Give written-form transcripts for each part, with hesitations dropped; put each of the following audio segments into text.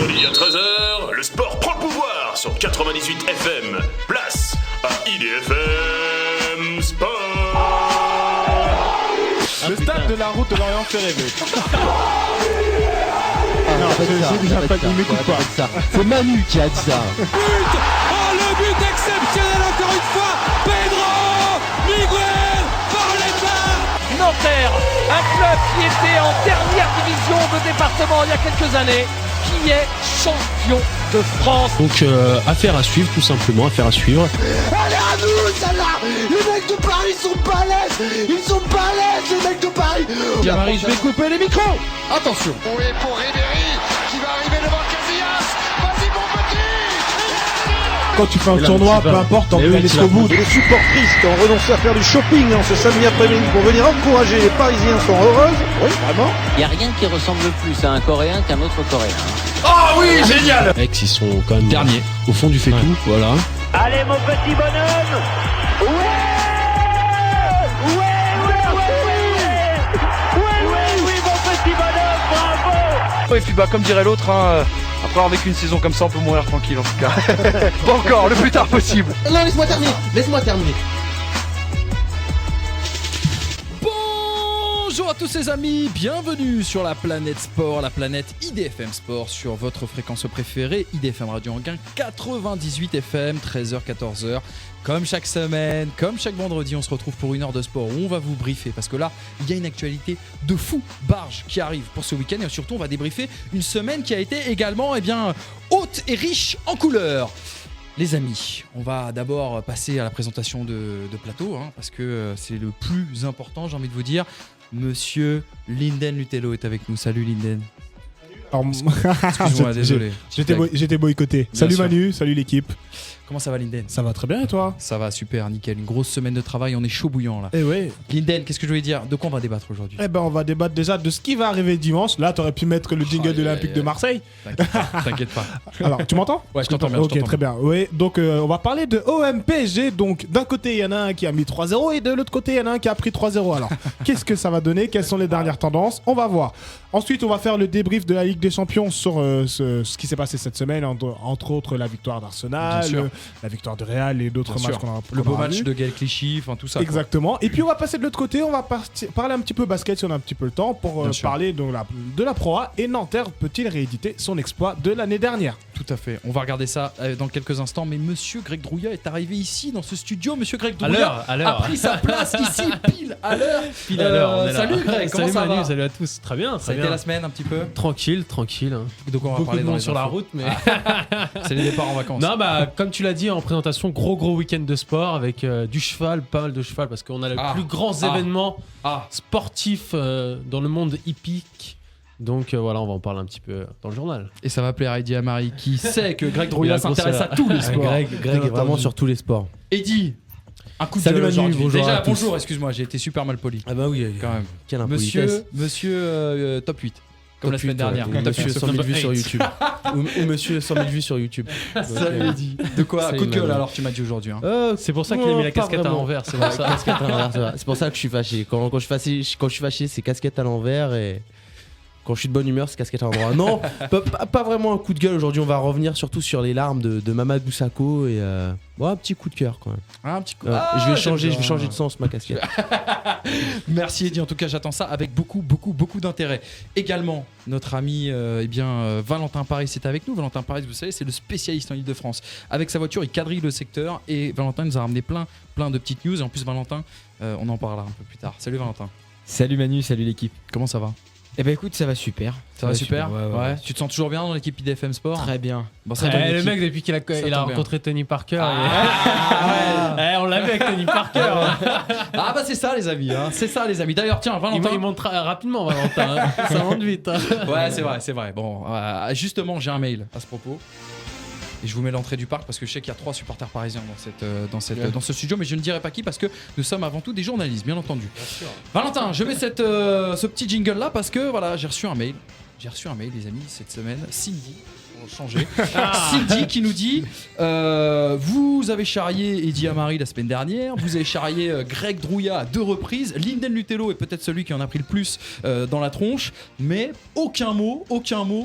vendredi à 13h, le sport prend le pouvoir sur 98 FM. Place à IDFM Sport. Le stade de la route de Lorient-Ferré. Non, m'écoute pas. C'est Manu qui a dit ça. But! Oh, le but exceptionnel encore une fois! Pedro Miguel Barletta! Nanterre, un club qui était en dernière division de département il y a quelques années, qui est champion de France. Donc affaire à suivre, tout simplement, affaire à suivre. Allez à nous, celle-là. Les mecs de Paris sont balèzes. Ils sont balèzes, les mecs de Paris. Jean-Marie, je vais couper les micros. Attention. Oui, pour Ribéry qui va arriver devant Casillas. Vas-y mon petit. Quand tu fais un tournoi, peu importe, t'en veux aller jusqu'au bout. Les supportristes ont renoncé à faire du shopping ce samedi après-midi pour venir encourager les Parisiens sont heureuses. Oui, vraiment. Il n'y a rien qui ressemble plus à un Coréen qu'un autre Coréen. Ah oui, génial. Mecs, ils sont quand même Dernier. au fond du fait-tout, voilà. Allez mon petit bonhomme! Oui, mon petit bonhomme, bravo! Et puis comme dirait l'autre, après avoir vécu une saison comme ça, on peut mourir tranquille en tout cas. Pas encore, le plus tard possible. Non, laisse-moi terminer. Bonjour à tous ces amis, bienvenue sur la planète sport, la planète IDFM Sport sur votre fréquence préférée, IDFM Radio Anguin 98 FM, 13h, 14h. Comme chaque semaine, comme chaque vendredi, on se retrouve pour une heure de sport où on va vous briefer parce que là, il y a une actualité de fou barge qui arrive pour ce week-end et surtout on va débriefer une semaine qui a été également haute et riche en couleurs. Les amis, on va d'abord passer à la présentation de plateau parce que c'est le plus important, j'ai envie de vous dire. Monsieur Linden Lutello est avec nous. Salut Linden. Excuse-moi, désolé. J'étais boycotté. Salut sûr. Manu, salut l'équipe. Comment ça va Linden ? Ça va très bien et toi ? Ça va super, nickel. Une grosse semaine de travail, on est chaud bouillant là. Eh ouais. Linden, qu'est-ce que je voulais dire ? De quoi on va débattre aujourd'hui ? Eh ben on va débattre déjà de ce qui va arriver dimanche. Là t'aurais pu mettre le jingle de l'Olympique de Marseille. T'inquiète pas. Alors tu m'entends ? Ouais, je t'entends bien. Ok, très bien. Oui, donc on va parler de OM-PSG. Donc d'un côté il y en a un qui a mis 3-0 et de l'autre côté il y en a un qui a pris 3-0. Alors qu'est-ce que ça va donner ? Quelles sont les dernières tendances ? On va voir. Ensuite on va faire le débrief de la Ligue des Champions sur ce qui s'est passé cette semaine, entre autres la victoire d'Arsenal, la victoire de Real et d'autres matchs qu'on a le beau match de Gaël Clichy, tout ça. Exactement. Quoi. Et puis on va passer de l'autre côté, on va parler un petit peu basket si on a un petit peu le temps pour parler de la Pro A. Et Nanterre peut-il rééditer son exploit de l'année dernière ? Tout à fait. On va regarder ça dans quelques instants. Mais Monsieur Greg Drouillat est arrivé ici dans ce studio. Monsieur Greg Drouillat a pris sa place ici pile à l'heure. Salut Greg, comment ça va ? Salut à tous, très bien. Ça a été la semaine un petit peu Tranquille. De quoi on va Beaucoup parler de dans monde les sur la infos. route, mais C'est les départs en vacances. non, comme tu l'as dit en présentation, gros week-end de sport avec du cheval, pas mal de cheval parce qu'on a les plus grands événements sportifs dans le monde hippique. Donc voilà, on va en parler un petit peu dans le journal. Et ça va plaire à Eddie Amari qui sait que Greg Drouillat s'intéresse à tous les sports. Greg est vraiment sur tous les sports. Eddie, un coup de Salut gueule Manu, aujourd'hui. bonjour Déjà, à tous. bonjour, excuse-moi, j'ai été super mal poli. Ah bah oui, quand même. Quelle impolitesse. Monsieur top 8. Comme la semaine dernière. Ou monsieur 100 000 vues sur YouTube. ou monsieur 100 000 vues sur YouTube. Salut Eddie. De quoi ? Coup de gueule alors tu m'as dit aujourd'hui. C'est pour ça qu'il a mis la casquette à l'envers. C'est pour ça. Casquette à l'envers, c'est vrai. C'est pour ça que je suis fâché. Quand je suis fâché, c'est casquette à l'envers et quand je suis de bonne humeur, c'est casquette à l'endroit. Non, pas vraiment un coup de gueule. Aujourd'hui, on va revenir surtout sur les larmes de Mamadou Sakho et un petit coup de cœur quand même. Un petit coup. Je vais changer de sens ma casquette. Merci Eddie, en tout cas j'attends ça avec beaucoup d'intérêt. Également, notre ami Valentin Paris est avec nous. Valentin Paris, vous savez, c'est le spécialiste en Ile-de-France. Avec sa voiture, il quadrille le secteur et Valentin nous a ramené plein de petites news. Et en plus, Valentin, on en parlera un peu plus tard. Salut Valentin. Salut Manu, salut l'équipe. Comment ça va ? Eh ben écoute, ça va super. Ça va super. Ouais. Tu te sens toujours bien dans l'équipe IDFM Sport ? Très bien. Bon, Le mec, depuis qu'il a rencontré Tony Parker, on l'a vu avec Tony Parker. C'est ça les amis, c'est ça les amis. D'ailleurs tiens Valentin, il monte rapidement Valentin, ça monte vite. Ouais c'est vrai. Bon, justement j'ai un mail à ce propos. Et je vous mets l'entrée du parc parce que je sais qu'il y a 3 supporters parisiens dans ce studio, mais je ne dirai pas qui parce que nous sommes avant tout des journalistes, bien entendu. Bien sûr. Valentin, je mets ce petit jingle là parce que voilà, j'ai reçu un mail les amis cette semaine. Cindy changer. Cindy qui nous dit vous avez charrié Eddie Amari la semaine dernière, vous avez charrié Greg Drouillat à 2 reprises, Linden Lutello est peut-être celui qui en a pris le plus dans la tronche, mais aucun mot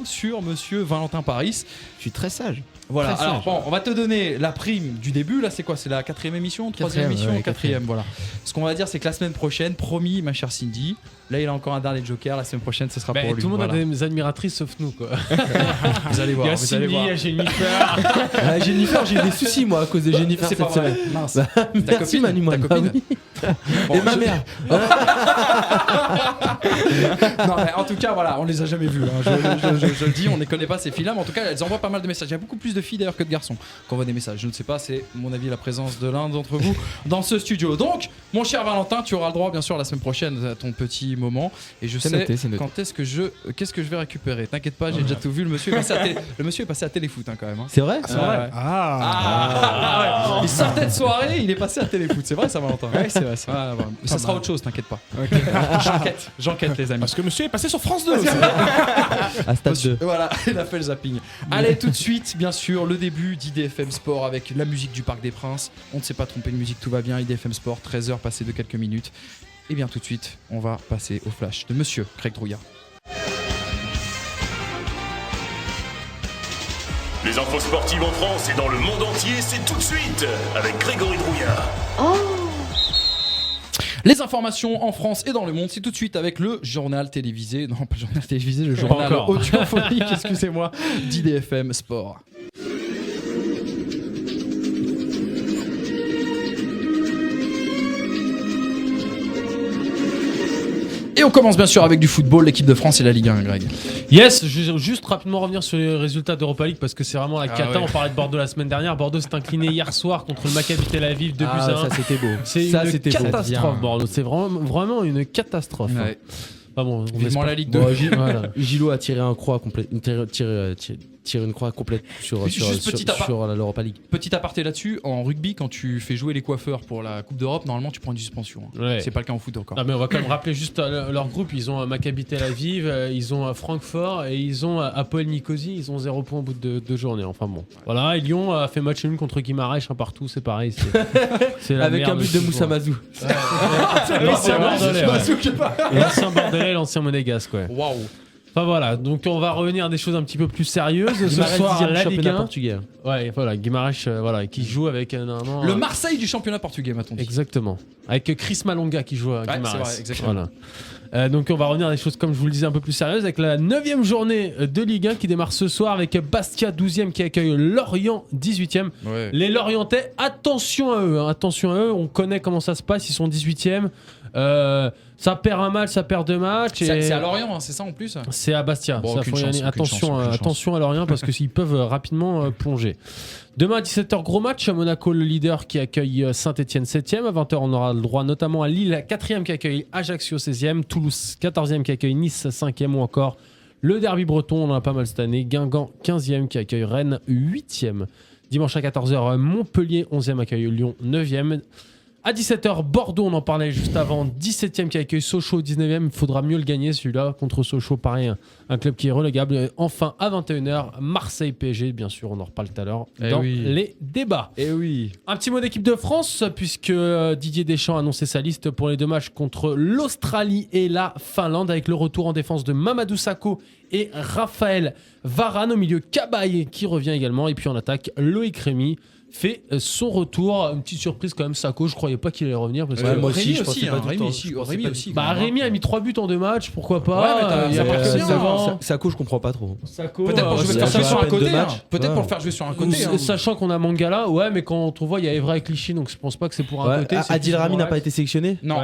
sur monsieur Valentin Paris. Je suis très sage. Voilà, alors bon, on va te donner la prime du début. Là, c'est quoi? C'est la 4e émission, 3e émission, 4e. Voilà. Ce qu'on va dire, c'est que la semaine prochaine, promis, ma chère Cindy, là, il a encore un dernier joker. La semaine prochaine, ce sera pour lui. Tout le monde a des admiratrices sauf nous, quoi. Vous allez voir. Il y a Cindy, il y a Jennifer. Jennifer, j'ai eu des soucis, moi, à cause de Jennifer C'est cette pas vrai. semaine. Mince. Ta copine, Manu, ta copine. Et ma mère. Non, mais en tout cas, voilà, on les a jamais vus. Hein. Je le dis, on ne connaît pas ces filles-là, mais en tout cas, elles envoient pas mal de messages. Il y a beaucoup plus de filles d'ailleurs que de garçons qui envoient des messages. Je ne sais pas, c'est à mon avis la présence de l'un d'entre vous dans ce studio. Donc, mon cher Valentin, tu auras le droit, bien sûr, la semaine prochaine à ton petit moment. Et je sais quand qu'est-ce que je vais récupérer. T'inquiète pas, j'ai déjà tout vu. Le monsieur est passé à Téléfoot hein, quand même. Hein. C'est vrai? C'est vrai. Ouais. Ouais. Il sortait de soirée, il est passé à Téléfoot. C'est vrai ça, Valentin? Ouais, c'est vrai. Ouais. Mais ça sera autre chose, t'inquiète pas. Okay. J'enquête, les amis. Parce que monsieur est passé sur France 2 aussi. À stade 2. Voilà, il a fait le zapping. Allez, tout de suite, bien sûr, le début d'IDFM Sport avec la musique du Parc des Princes. On ne s'est pas trompé de musique, tout va bien. IDFM Sport, 13h passé de quelques minutes. Et bien tout de suite, on va passer au flash de monsieur Greg Drouillat. Les infos sportives en France et dans le monde entier, c'est tout de suite avec Grégory Drouillard. Les informations en France et dans le monde, c'est tout de suite avec le journal télévisé. Non, pas le journal télévisé, le journal audiophonique, excusez-moi, d'IDFM Sport. Et on commence bien sûr avec du football, l'équipe de France et la Ligue 1, Greg. Yes, juste rapidement revenir sur les résultats d'Europa League parce que c'est vraiment la cata. Ouais. On parlait de Bordeaux la semaine dernière. Bordeaux s'est incliné hier soir contre le Maccabi Tel Aviv 2 buts à 1. Ça c'était beau. C'est une catastrophe, Bordeaux. C'est vraiment une catastrophe. Ouais. Pas bon, vivement la Ligue 2. Bon, voilà. Gilo a tiré un croix complète, tire une croix complète sur l'Europa League. Petit aparté là-dessus, en rugby, quand tu fais jouer les coiffeurs pour la Coupe d'Europe, normalement tu prends une suspension. Ouais. C'est pas le cas en foot encore. Ah, mais on va quand même rappeler juste leur groupe. Ils ont Maccabi Tel Aviv, ils ont Francfort et ils ont Apoel Nicosie. Ils ont 0 points au bout de 2 journées. Enfin bon. Voilà, et Lyon a fait match nul contre Guimarães partout. C'est pareil. C'est la avec un merde but de Moussa Mazou. L'ancien bordelais. L'ancien bordelais, l'ancien monégasque. Ouais. Waouh. Enfin voilà, donc on va revenir à des choses un petit peu plus sérieuses. Ce soir, la Ligue 1 portugais. Ouais, voilà, Guimarães, qui joue avec normalement le Marseille du championnat portugais, m'a-t-on dit. Exactement. Avec Chris Malonga qui joue à Guimarães. C'est vrai, exactement. Voilà. Donc on va revenir à des choses, comme je vous le disais, un peu plus sérieuses, avec la 9e journée de Ligue 1 qui démarre ce soir avec Bastia 12e qui accueille Lorient 18e. Ouais. Les Lorientais, attention à eux, on connaît comment ça se passe, ils sont 18e. Ça perd un match, ça perd 2 matchs. C'est à Lorient, hein, c'est ça en plus. C'est à Bastia. Bon, Attention à Lorient parce qu'ils peuvent rapidement plonger. Demain à 17h, gros match. Monaco, le leader qui accueille Saint-Etienne 7e. À 20h, on aura le droit notamment à Lille 4e qui accueille Ajaccio 16e. Toulouse 14e qui accueille Nice 5e ou encore le derby breton. On en a pas mal cette année. Guingamp 15e qui accueille Rennes 8e. Dimanche à 14h, Montpellier 11e accueille Lyon 9e. À 17h, Bordeaux, on en parlait juste avant, 17e qui accueille Sochaux, 19e. Il faudra mieux le gagner celui-là contre Sochaux, pareil, un club qui est relégable. Et enfin, à 21h, Marseille PSG, bien sûr, on en reparle tout à l'heure dans les débats. Et oui. Un petit mot d'équipe de France, puisque Didier Deschamps a annoncé sa liste pour les 2 matchs contre l'Australie et la Finlande, avec le retour en défense de Mamadou Sakho et Raphaël Varane. Au milieu, Cabaye qui revient également. Et puis en attaque, Loïc Rémy fait son retour. Une petite surprise quand même, Sakho, je croyais pas qu'il allait revenir parce que moi aussi, je pensais pas Rémy aussi. Bah Rémy a mis 3 buts en 2 matchs, pourquoi pas. Ouais, mais Sakho, je comprends pas trop. Peut-être pour le faire jouer sur un côté. Peut-être pour le faire jouer sur un côté. Sachant qu'on a Mangala, ouais, mais quand on voit, il y a Evra et Clichy, donc je pense pas que c'est pour un côté. Adil Rami n'a pas été sélectionné. Non,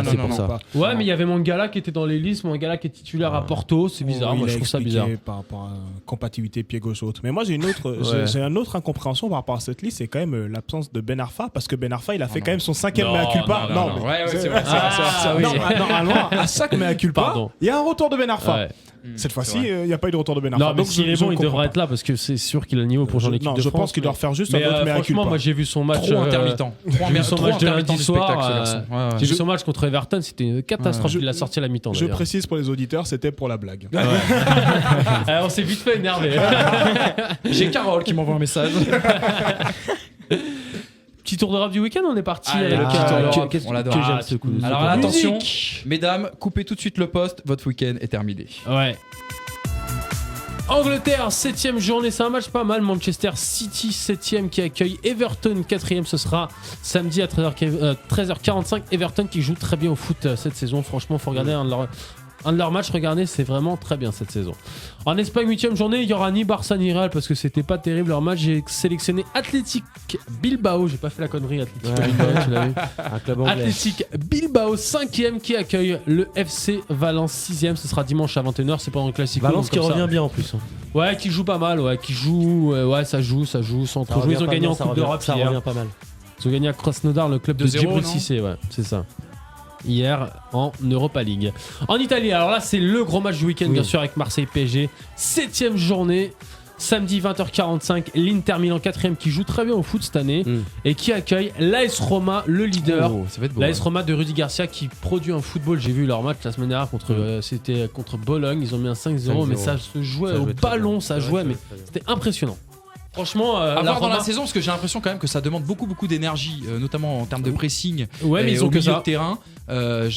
c'est pour ça. Ouais, mais il y avait Mangala qui était dans les listes, Mangala qui est titulaire à Porto, c'est bizarre, moi je trouve ça bizarre. Par rapport à compatibilité pied gauche autre. Mais moi j'ai une autre incompréhension par rapport à cette liste, c'est quand même l'absence de Ben Arfa, parce que Ben Arfa il a fait quand même son 5e mea culpa. Non, c'est vrai. Normalement à chaque mea culpa, il y a un retour de Ben Arfa. Cette fois-ci, il n'y a pas eu de retour de Ben Non, Arfa. mais Donc, s'il est je bon, il comprends devrait pas. être là parce que c'est sûr qu'il a le niveau pour jouer en équipe de France. Je pense qu'il doit refaire juste un autre mais à franchement, moi j'ai vu son match. Trop intermittent. J'ai vu son match de lundi soir. J'ai vu Je- son match contre Everton, c'était une catastrophe. Il l'a sorti à la mi-temps. Je d'ailleurs. précise pour les auditeurs, c'était pour la blague. On s'est vite fait énerver. J'ai Carole qui m'envoie un message. Petit tour d'Europe du week-end, on est parti. Allez, avec, le petit tour d'Europe, qu'est-ce on l'adore. que j'aime ce coup. Alors là, attention, mesdames, coupez tout de suite le poste, votre week-end est terminé. Ouais. Angleterre, 7ème journée, c'est un match pas mal. Manchester City, 7ème qui accueille Everton, 4ème. Ce sera samedi à 13h45. Everton qui joue très bien au foot cette saison. Franchement, faut regarder un de leurs matchs. Regardez, c'est vraiment très bien cette saison. En Espagne, 8ème journée, il y aura ni Barça ni Real parce que c'était pas terrible leur match. J'ai sélectionné Athletic Bilbao. J'ai pas fait la connerie, Athletic Bilbao, tu l'as vu. Un club anglais. Athletic Bilbao, 5ème qui accueille le FC Valence, 6ème. Ce sera dimanche à 21h. C'est pendant le Classico. Valence qui donc comme revient ça. bien en plus. Ouais, qui joue pas mal, ça joue sans trop jouer. Ils ont gagné en Coupe d'Europe Ça hier. revient pas mal. Ils ont gagné à Krasnodar, le club de 2-0, Djibril non Cissé, ouais, c'est ça. Hier en Europa League. En Italie, alors là, c'est le gros match du week-end, bien sûr, avec Marseille PSG. 7ème journée, samedi 20h45. L'Inter Milan, 4ème, qui joue très bien au foot cette année et qui accueille l'AS Roma, le leader. Ça va être beau. L'AS Roma de Rudy Garcia qui produit un football. J'ai vu leur match la semaine dernière c'était contre Bologne. Ils ont mis un 5-0, mais ça se jouait au ballon, ça jouait, mais c'était impressionnant. Franchement, à la voir dans la Roma... saison, parce que j'ai l'impression quand même que ça demande beaucoup d'énergie, notamment en termes de pressing. Ouais, mais et ils ont au que milieu ça. de terrain.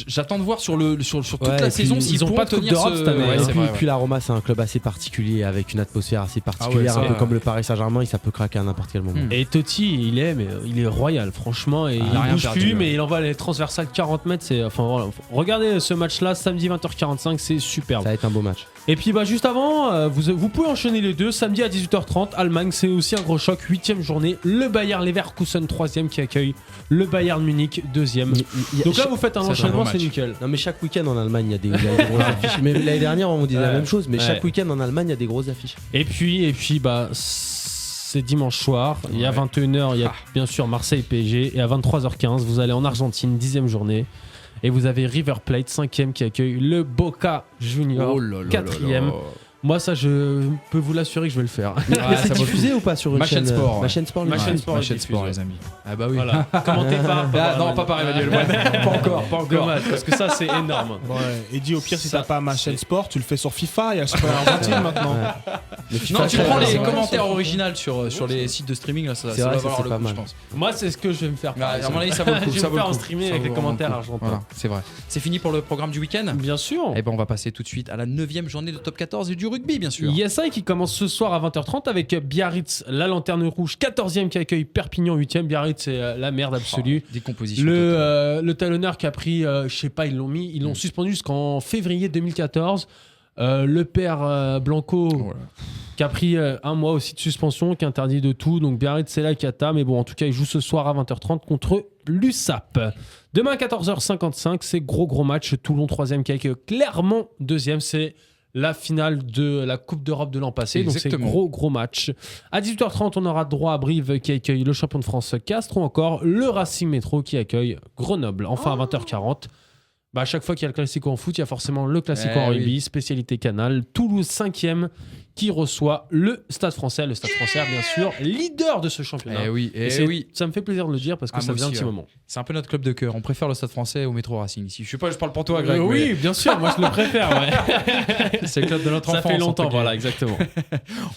J'attends de voir sur toute Ouais, la et saison puis, s'ils ils ont pourront pas de Coupe tenir d'Europe cette année, Ouais, hein. c'est vrai, Puis la Roma, c'est un club assez particulier avec une atmosphère assez particulière, Ah ouais, un ça, peu comme le Paris Saint-Germain. Ça peut craquer à n'importe quel moment. Et Totti, il est royal, franchement, et il a il rien bouge perdu, plus, ouais. mais il envoie les transversales 40 mètres. Voilà. Regardez ce match-là, samedi 20h45, c'est superbe. Ça va être un beau match. Et puis juste avant, vous pouvez enchaîner les deux. Samedi à 18h30, Allemagne, c'est aussi un gros choc. 8ème journée, le Bayern Leverkusen 3ème qui accueille le Bayern Munich 2ème. Donc là, vous faites un enchaînement, c'est nickel. Non, mais chaque week-end en Allemagne, il y a des grosses affiches. Mais l'année dernière, on disait la même chose. Mais Ouais. chaque week-end en Allemagne, il y a des grosses affiches. Et puis c'est dimanche soir. Il y a 21h, il y a bien sûr Marseille PSG. Et à 23h15, vous allez en Argentine, 10ème journée. Et vous avez River Plate, 5ème, qui accueille le Boca Junior, 4ème. Moi, ça, je peux vous l'assurer que je vais le faire. Mais c'est diffusé ou pas sur une Ma chaîne sport. Ma chaîne sport, Ma chaîne sport, Ma chaîne sport, les amis. Ah bah oui. Voilà. Commentez pas. Non, pas par Emmanuel. Pas encore. Dommage, parce que ça, c'est énorme. Ouais, et dis au pire, si Ça, t'as pas ma chaîne sport, tu le fais sur FIFA et à chaque Argentine maintenant. Non, tu prends les c'est vrai. commentaires originaux sur les sites de streaming, là, ça C'est va vrai, ça, valoir c'est le pas coup, mal. je pense. Moi, c'est ce que je vais me faire. À mon avis, ça vaut le coup. Je vais Ça me vaut faire le en coup. streaming Ça avec les vaut vraiment commentaires le coup. argentins. Voilà, c'est vrai. C'est fini pour le programme du week-end. Bien sûr. Et ben on va passer tout de suite à la 9ème journée de Top 14 et du rugby, bien sûr. ISI qui commence ce soir à 20h30 avec Biarritz, la lanterne rouge, 14ème qui accueille Perpignan, 8ème. Biarritz, c'est la merde absolue. Décomposition. Le talonneur qui a pris, je sais pas, ils l'ont suspendu jusqu'en février 2014. Le père Blanco qui a pris un mois aussi de suspension, qui est interdit de tout. Donc Biarritz, c'est la cata. Mais bon, en tout cas, il joue ce soir à 20h30 contre l'USAP. Demain à 14h55, c'est gros match. Toulon 3ème qui accueille Clermont 2ème. C'est la finale de la Coupe d'Europe de l'an passé. Exactement. Donc c'est gros match. À 18h30, on aura droit à Brive qui accueille le champion de France Castres, ou encore le Racing Métro qui accueille Grenoble. Enfin à 20h40. À chaque fois qu'il y a le Classico en foot, il y a forcément le Classico en rugby, spécialité Canal. Toulouse 5ème qui reçoit le Stade Français. Le Stade Français, bien sûr, leader de ce championnat. Ça me fait plaisir de le dire parce que ça faisait un petit moment. C'est un peu notre club de cœur. On préfère le Stade Français au Métro Racing ici. Je parle pour toi, Greg. Oui, bien sûr, moi je le préfère. Ouais. C'est le club de notre enfance. Ça fait longtemps, voilà, exactement.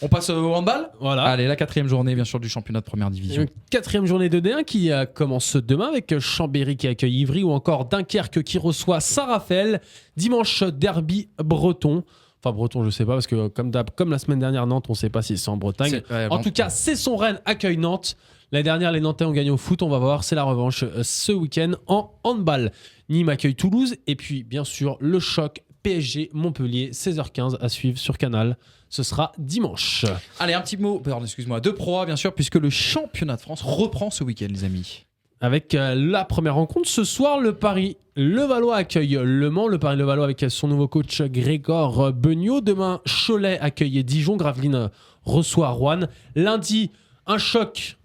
On passe au handball. Voilà. Allez, la 4ème journée, bien sûr, du championnat de première division. 4ème journée de D1 qui commence demain avec Chambéry qui accueille Ivry, ou encore Dunkerque qui reçoit Saint-Raphaël. Dimanche, derby breton. Enfin, breton, je sais pas, parce que comme la semaine dernière, Nantes, on sait pas si c'est en Bretagne. En tout cas, Cesson-Rennes accueille Nantes. L'année dernière, les Nantais ont gagné au foot. On va voir, c'est la revanche ce week-end en handball. Nîmes accueille Toulouse. Et puis, bien sûr, le choc PSG Montpellier, 16h15 à suivre sur Canal. Ce sera dimanche. Allez, un petit mot, excuse-moi, de Pro A, bien sûr, puisque le championnat de France reprend ce week-end, les amis. Avec la première rencontre ce soir, le Paris Levallois accueille Le Mans. Le Paris Levallois avec son nouveau coach Grégor Beugnot. Demain, Cholet accueille Dijon. Gravelines reçoit Rouen. Lundi, un choc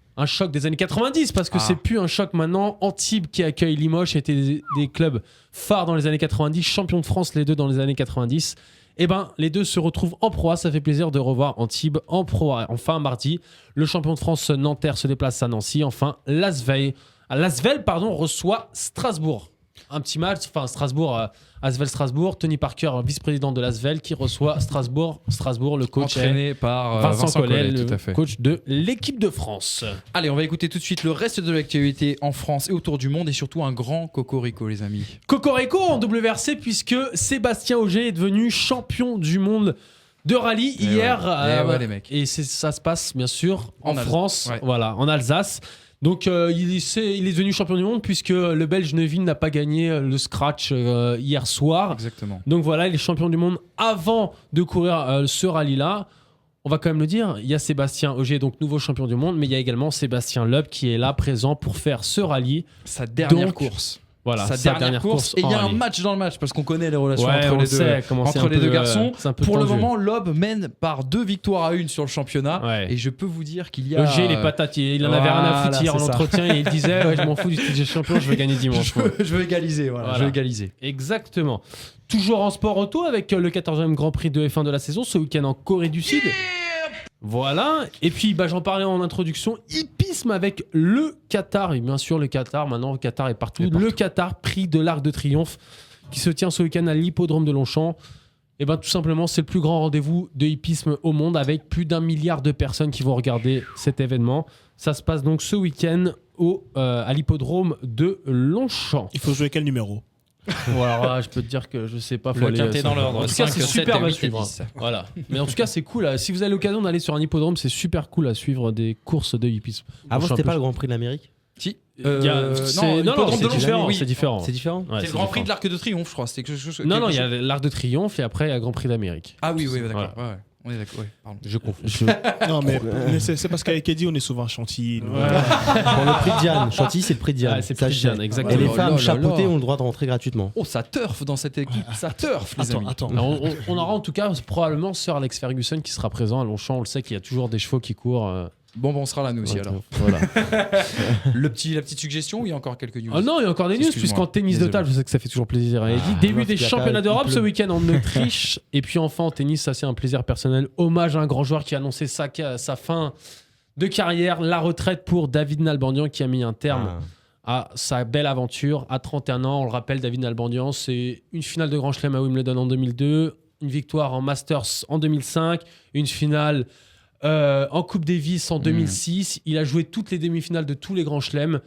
des années 90, parce que c'est plus un choc maintenant. Antibes qui accueille Limoges, étaient des clubs phares dans les années 90, champions de France les deux dans les années 90. Eh ben, les deux se retrouvent en Pro A. Ça fait plaisir de revoir Antibes en Pro A. Enfin, mardi, le champion de France Nanterre se déplace à Nancy. Enfin, L'Asvel reçoit Strasbourg. Un petit match, enfin Strasbourg, Asvel-Strasbourg, Tony Parker, vice-président de l'Asvel, qui reçoit Strasbourg, le coach entraîné par Vincent Collet, tout à fait. le coach de l'équipe de France. Allez, on va écouter tout de suite le reste de l'actualité en France et autour du monde et surtout un grand cocorico, les amis. Cocorico en WRC, puisque Sébastien Ogier est devenu champion du monde de rallye hier. Ouais, les mecs. Et ça se passe bien sûr en France, ouais. voilà, en Alsace. Donc il est devenu champion du monde puisque le Belge Neuville n'a pas gagné le scratch hier soir. Exactement. Donc voilà, il est champion du monde avant de courir ce rallye-là. On va quand même le dire, il y a Sébastien Ogier, donc nouveau champion du monde, mais il y a également Sébastien Loeb qui est là présent pour faire ce rallye. Sa dernière course. Voilà, sa dernière course. Et il y a un match dans le match parce qu'on connaît les relations entre les deux garçons. Pour le moment, Loeb mène par 2 victoires à 1 sur le championnat. Ouais. Et je peux vous dire qu'il y a. Ogier, il est patatier. Il en avait rien à foutre hier en entretien et il disait ouais, je m'en fous du titre de champion, je veux gagner dimanche. Je veux égaliser. Voilà. Je veux égaliser. Exactement. Toujours en sport auto avec le 14e Grand Prix de F1 de la saison ce week-end en Corée du Sud. Voilà, et puis j'en parlais en introduction, hippisme avec le Qatar, et bien sûr le Qatar, maintenant le Qatar est partout. Le Qatar, prix de l'Arc de Triomphe, qui se tient ce week-end à l'hippodrome de Longchamp. Et tout simplement, c'est le plus grand rendez-vous de hippisme au monde, avec plus d'1 milliard de personnes qui vont regarder cet événement. Ça se passe donc ce week-end à l'hippodrome de Longchamp. Il faut jouer quel numéro? Voilà, je peux te dire que je sais pas. Faut le quintet dans l'ordre. En tout cas, c'est super à suivre. Voilà. Mais en tout cas, c'est cool. Si vous avez l'occasion d'aller sur un hippodrome, c'est super cool à suivre des courses de hippisme. Avant, c'était pas le Grand Prix de l'Amérique? Si. Non, c'est différent. Oui. C'est différent. C'est différent. Ouais, c'est le Grand Prix de l'Arc de Triomphe, je crois. Non, il y a l'Arc de Triomphe et après il y a le Grand Prix d'Amérique. Ah oui, d'accord. Voilà. Ouais. On est d'accord, pardon. Je confonds. Non, mais c'est parce qu'avec Eddie, on est souvent à Chantilly. Pour le prix de Diane. Chantilly, c'est le prix de Diane. C'est le prix de Diane, exactement. Et les femmes chapeautées ont le droit de rentrer gratuitement. Oh, ça turf dans cette équipe. Ça turf, les amis. Attends. On aura en tout cas probablement Sir Alex Ferguson qui sera présent à Longchamp. On le sait qu'il y a toujours des chevaux qui courent. Bon, on sera là nous aussi alors. Voilà. La petite suggestion ou il y a encore quelques news? Non, il y a encore des news puisqu'en tennis de table, je sais que ça fait toujours plaisir à Eddie. Début des championnats d'Europe ce week-end en Autriche. Et puis enfin en tennis, ça c'est un plaisir personnel. Hommage à un grand joueur qui a annoncé sa fin de carrière, la retraite pour David Nalbandian qui a mis un terme à sa belle aventure à 31 ans. On le rappelle, David Nalbandian, c'est une finale de Grand Chelem à Wimbledon en 2002, une victoire en Masters en 2005, une finale en Coupe Davis en 2006. Il a joué toutes les demi-finales de tous les grands chelems.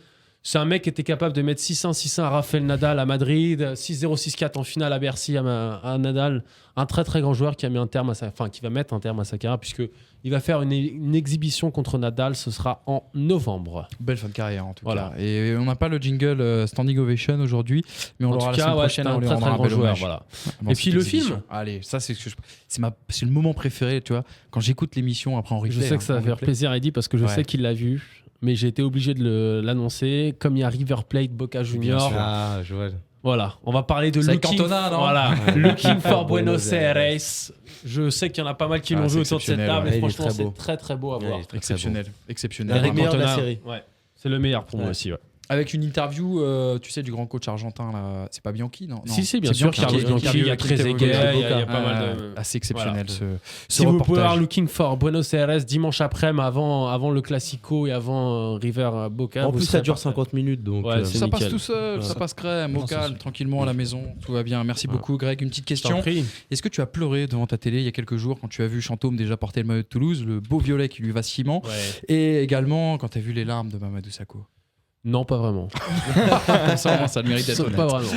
C'est un mec qui était capable de mettre 6-1, 6-1 à Rafael Nadal à Madrid, 6-0, 6-4 en finale à Bercy à Nadal. Un très très grand joueur qui a mis un terme qui va mettre un terme à sa carrière puisque il va faire une exhibition contre Nadal. Ce sera en novembre. Belle fin de carrière en tout cas. Et on n'a pas le jingle Standing Ovation aujourd'hui, mais on l'aura la semaine prochaine. Un très très grand joueur. Voilà. Et puis le film. Allez, ça c'est le moment préféré, tu vois. Quand j'écoute l'émission après en replay. Je sais que ça va faire plaisir à Eddie parce que je sais qu'il l'a vu. Mais j'ai été obligé de l'annoncer. Comme il y a River Plate, Boca Juniors. Ah, je vois. Voilà, on va parler de Looking for Buenos Aires. Je sais qu'il y en a pas mal qui l'ont joué autour de cette table. Et franchement, c'est très très beau à voir. Exceptionnel. Le meilleur de la série. Ouais. C'est le meilleur pour moi aussi. Ouais. Avec une interview, tu sais, du grand coach argentin, là. C'est pas Bianchi, non? Si, bien sûr, Carlos Bianchi, il y a Trezeguet, il y a pas mal de... Assez exceptionnel ce si reportage. vous pouvez voir Looking for Buenos Aires dimanche après-midi, avant le Classico et avant River Boca. En plus, ça dure 50 minutes, donc ça passe tout seul, ça passe crème, au calme, tranquillement à la maison, tout va bien. Merci beaucoup, Greg. Une petite question. Est-ce que tu as pleuré devant ta télé il y a quelques jours quand tu as vu Chantôme déjà porter le maillot de Toulouse, le beau violet qui lui va ciment, et également quand tu as vu les larmes de Mamadou Sakho? Non, pas vraiment. Ça le mérite d'être honnête. Pas vraiment.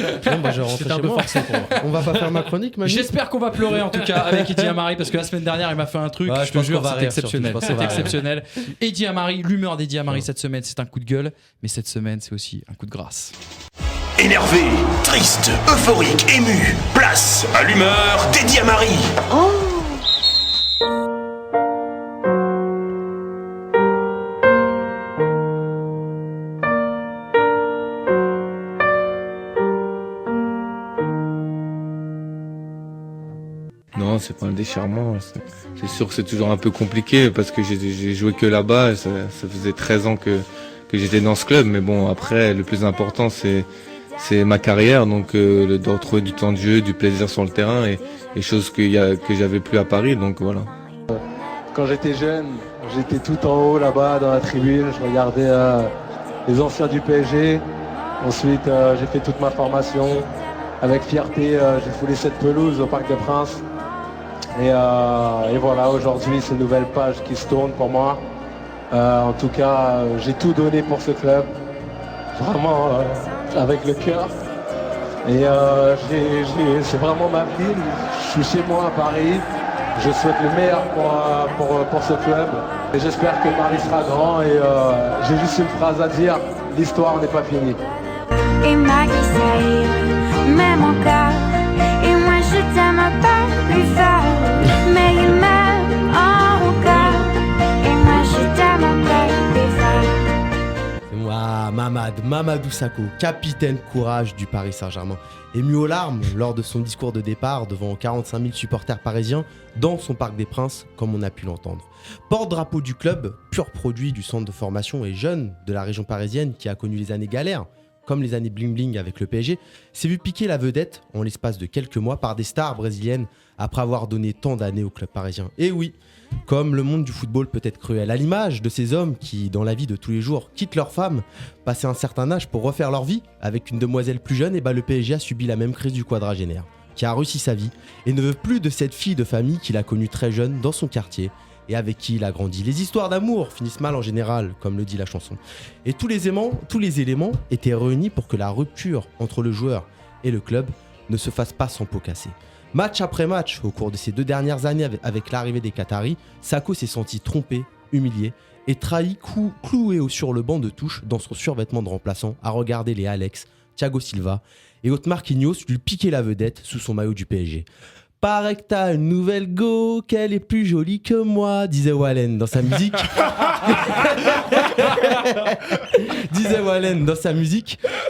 C'est un peu forcé pour moi. On va pas faire ma chronique, Manu. J'espère qu'on va pleurer en tout cas avec Eddie Amari parce que la semaine dernière il m'a fait un truc, je te jure, c'est exceptionnel. C'est exceptionnel. Eddie Amari, l'humeur d'Eddie Amari cette semaine, c'est un coup de gueule, mais cette semaine c'est aussi un coup de grâce. Énervé, triste, euphorique, ému, place à l'humeur d'Eddie Amari. Non, c'est pas un déchirement. C'est sûr que c'est toujours un peu compliqué parce que j'ai joué que là-bas. Ça faisait 13 ans que j'étais dans ce club. Mais bon, après, le plus important, c'est ma carrière. Donc, de retrouver du temps de jeu, du plaisir sur le terrain. Et choses que j'avais plus à Paris, donc voilà. Quand j'étais jeune, j'étais tout en haut là-bas dans la tribune, je regardais les anciens du PSG. Ensuite, j'ai fait toute ma formation. Avec fierté, j'ai foulé cette pelouse au Parc des Princes. Et voilà, aujourd'hui, c'est une nouvelle page qui se tourne pour moi. En tout cas, j'ai tout donné pour ce club. Vraiment avec le cœur. Et c'est vraiment ma ville. Je suis chez moi à Paris. Je souhaite le meilleur pour ce club. Et j'espère que Paris sera grand. Et j'ai juste une phrase à dire. L'histoire n'est pas finie. Et Maggie say, même encore. Et moi je t'aime pas plus fort. Mais il m'aime encore. Et moi je t'aime pas plus fort. C'est moi, Mamadou Sakho, capitaine courage du Paris Saint-Germain, ému aux larmes lors de son discours de départ devant 45 000 supporters parisiens dans son Parc des Princes, comme on a pu l'entendre. Porte-drapeau du club, pur produit du centre de formation et jeune de la région parisienne qui a connu les années galères, comme les années bling-bling avec le PSG, s'est vu piquer la vedette en l'espace de quelques mois par des stars brésiliennes après avoir donné tant d'années au club parisien. Et oui, comme le monde du football peut être cruel, à l'image de ces hommes qui, dans la vie de tous les jours, quittent leur femme, passé un certain âge pour refaire leur vie avec une demoiselle plus jeune, et le PSG a subi la même crise du quadragénaire, qui a réussi sa vie et ne veut plus de cette fille de famille qu'il a connue très jeune dans son quartier et avec qui il a grandi. Les histoires d'amour finissent mal en général, comme le dit la chanson. Et tous les éléments étaient réunis pour que la rupture entre le joueur et le club ne se fasse pas sans pot cassé. Match après match, au cours de ces 2 dernières années avec l'arrivée des Qataris, Sakho s'est senti trompé, humilié et trahi, cloué sur le banc de touche dans son survêtement de remplaçant à regarder les Alex, Thiago Silva et autres Marquinhos lui piquer la vedette sous son maillot du PSG. Paraît que t'as une nouvelle go, qu'elle est plus jolie que moi, disait Wallen dans sa musique.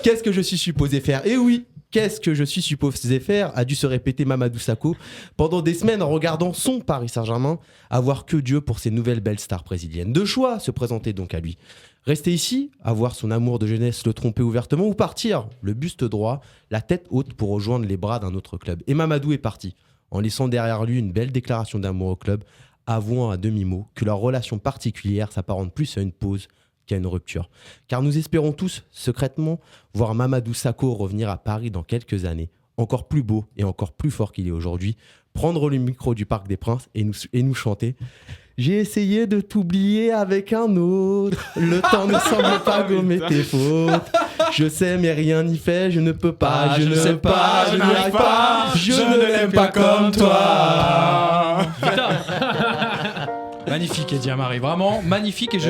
Qu'est-ce que je suis supposé faire ? Et oui, qu'est-ce que je suis supposé faire a dû se répéter Mamadou Sakho pendant des semaines en regardant son Paris Saint-Germain, avoir que Dieu pour ces nouvelles belles stars brésiliennes. 2 choix se présentaient donc à lui. Rester ici, avoir son amour de jeunesse le tromper ouvertement, ou partir, le buste droit, la tête haute pour rejoindre les bras d'un autre club. Et Mamadou est parti, en laissant derrière lui une belle déclaration d'amour au club, avouant à demi-mot que leur relation particulière s'apparente plus à une pause qu'à une rupture. Car nous espérons tous, secrètement, voir Mamadou Sakho revenir à Paris dans quelques années, encore plus beau et encore plus fort qu'il est aujourd'hui, prendre le micro du Parc des Princes et nous chanter « J'ai essayé de t'oublier avec un autre, le temps ne semble pas gommer tes fautes. Je sais mais rien n'y fait, je ne peux pas, je ne sais pas, je n'y arrive pas, je ne l'aime pas comme toi. » Magnifique Eddie Amari, vraiment magnifique. Et je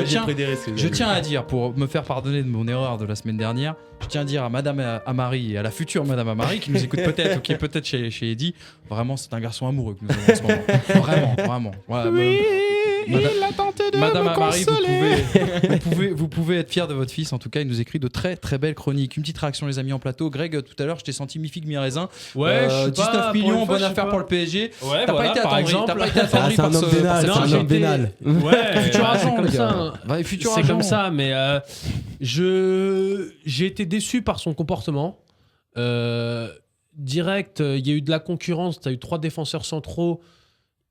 tiens à dire, pour me faire pardonner de mon erreur de la semaine dernière, je tiens à dire à Madame Amari et à la future Madame Amari qui nous écoute peut-être ou qui est peut-être chez Eddie, vraiment c'est un garçon amoureux que nous avons en ce moment. Vraiment. Voilà, oui, il a tenté de Madame me Amari, consoler. vous pouvez être fier de votre fils. En tout cas, il nous écrit de très très belles chroniques. Une petite réaction les amis en plateau. Greg, tout à l'heure, je t'ai senti mi-figue mi-raisin. Ouais, 19 millions, bonne affaire pour le PSG. Ouais, t'as voilà, pas été par attendri, exemple. t'as pas été attendri par C'est un homme vénal. Ouais, futur agent, comme les gars. ça. Ouais, futur C'est agent. comme ça, mais j'ai été déçu par son comportement. Direct, il y a eu de la concurrence. T'as eu 3 défenseurs centraux.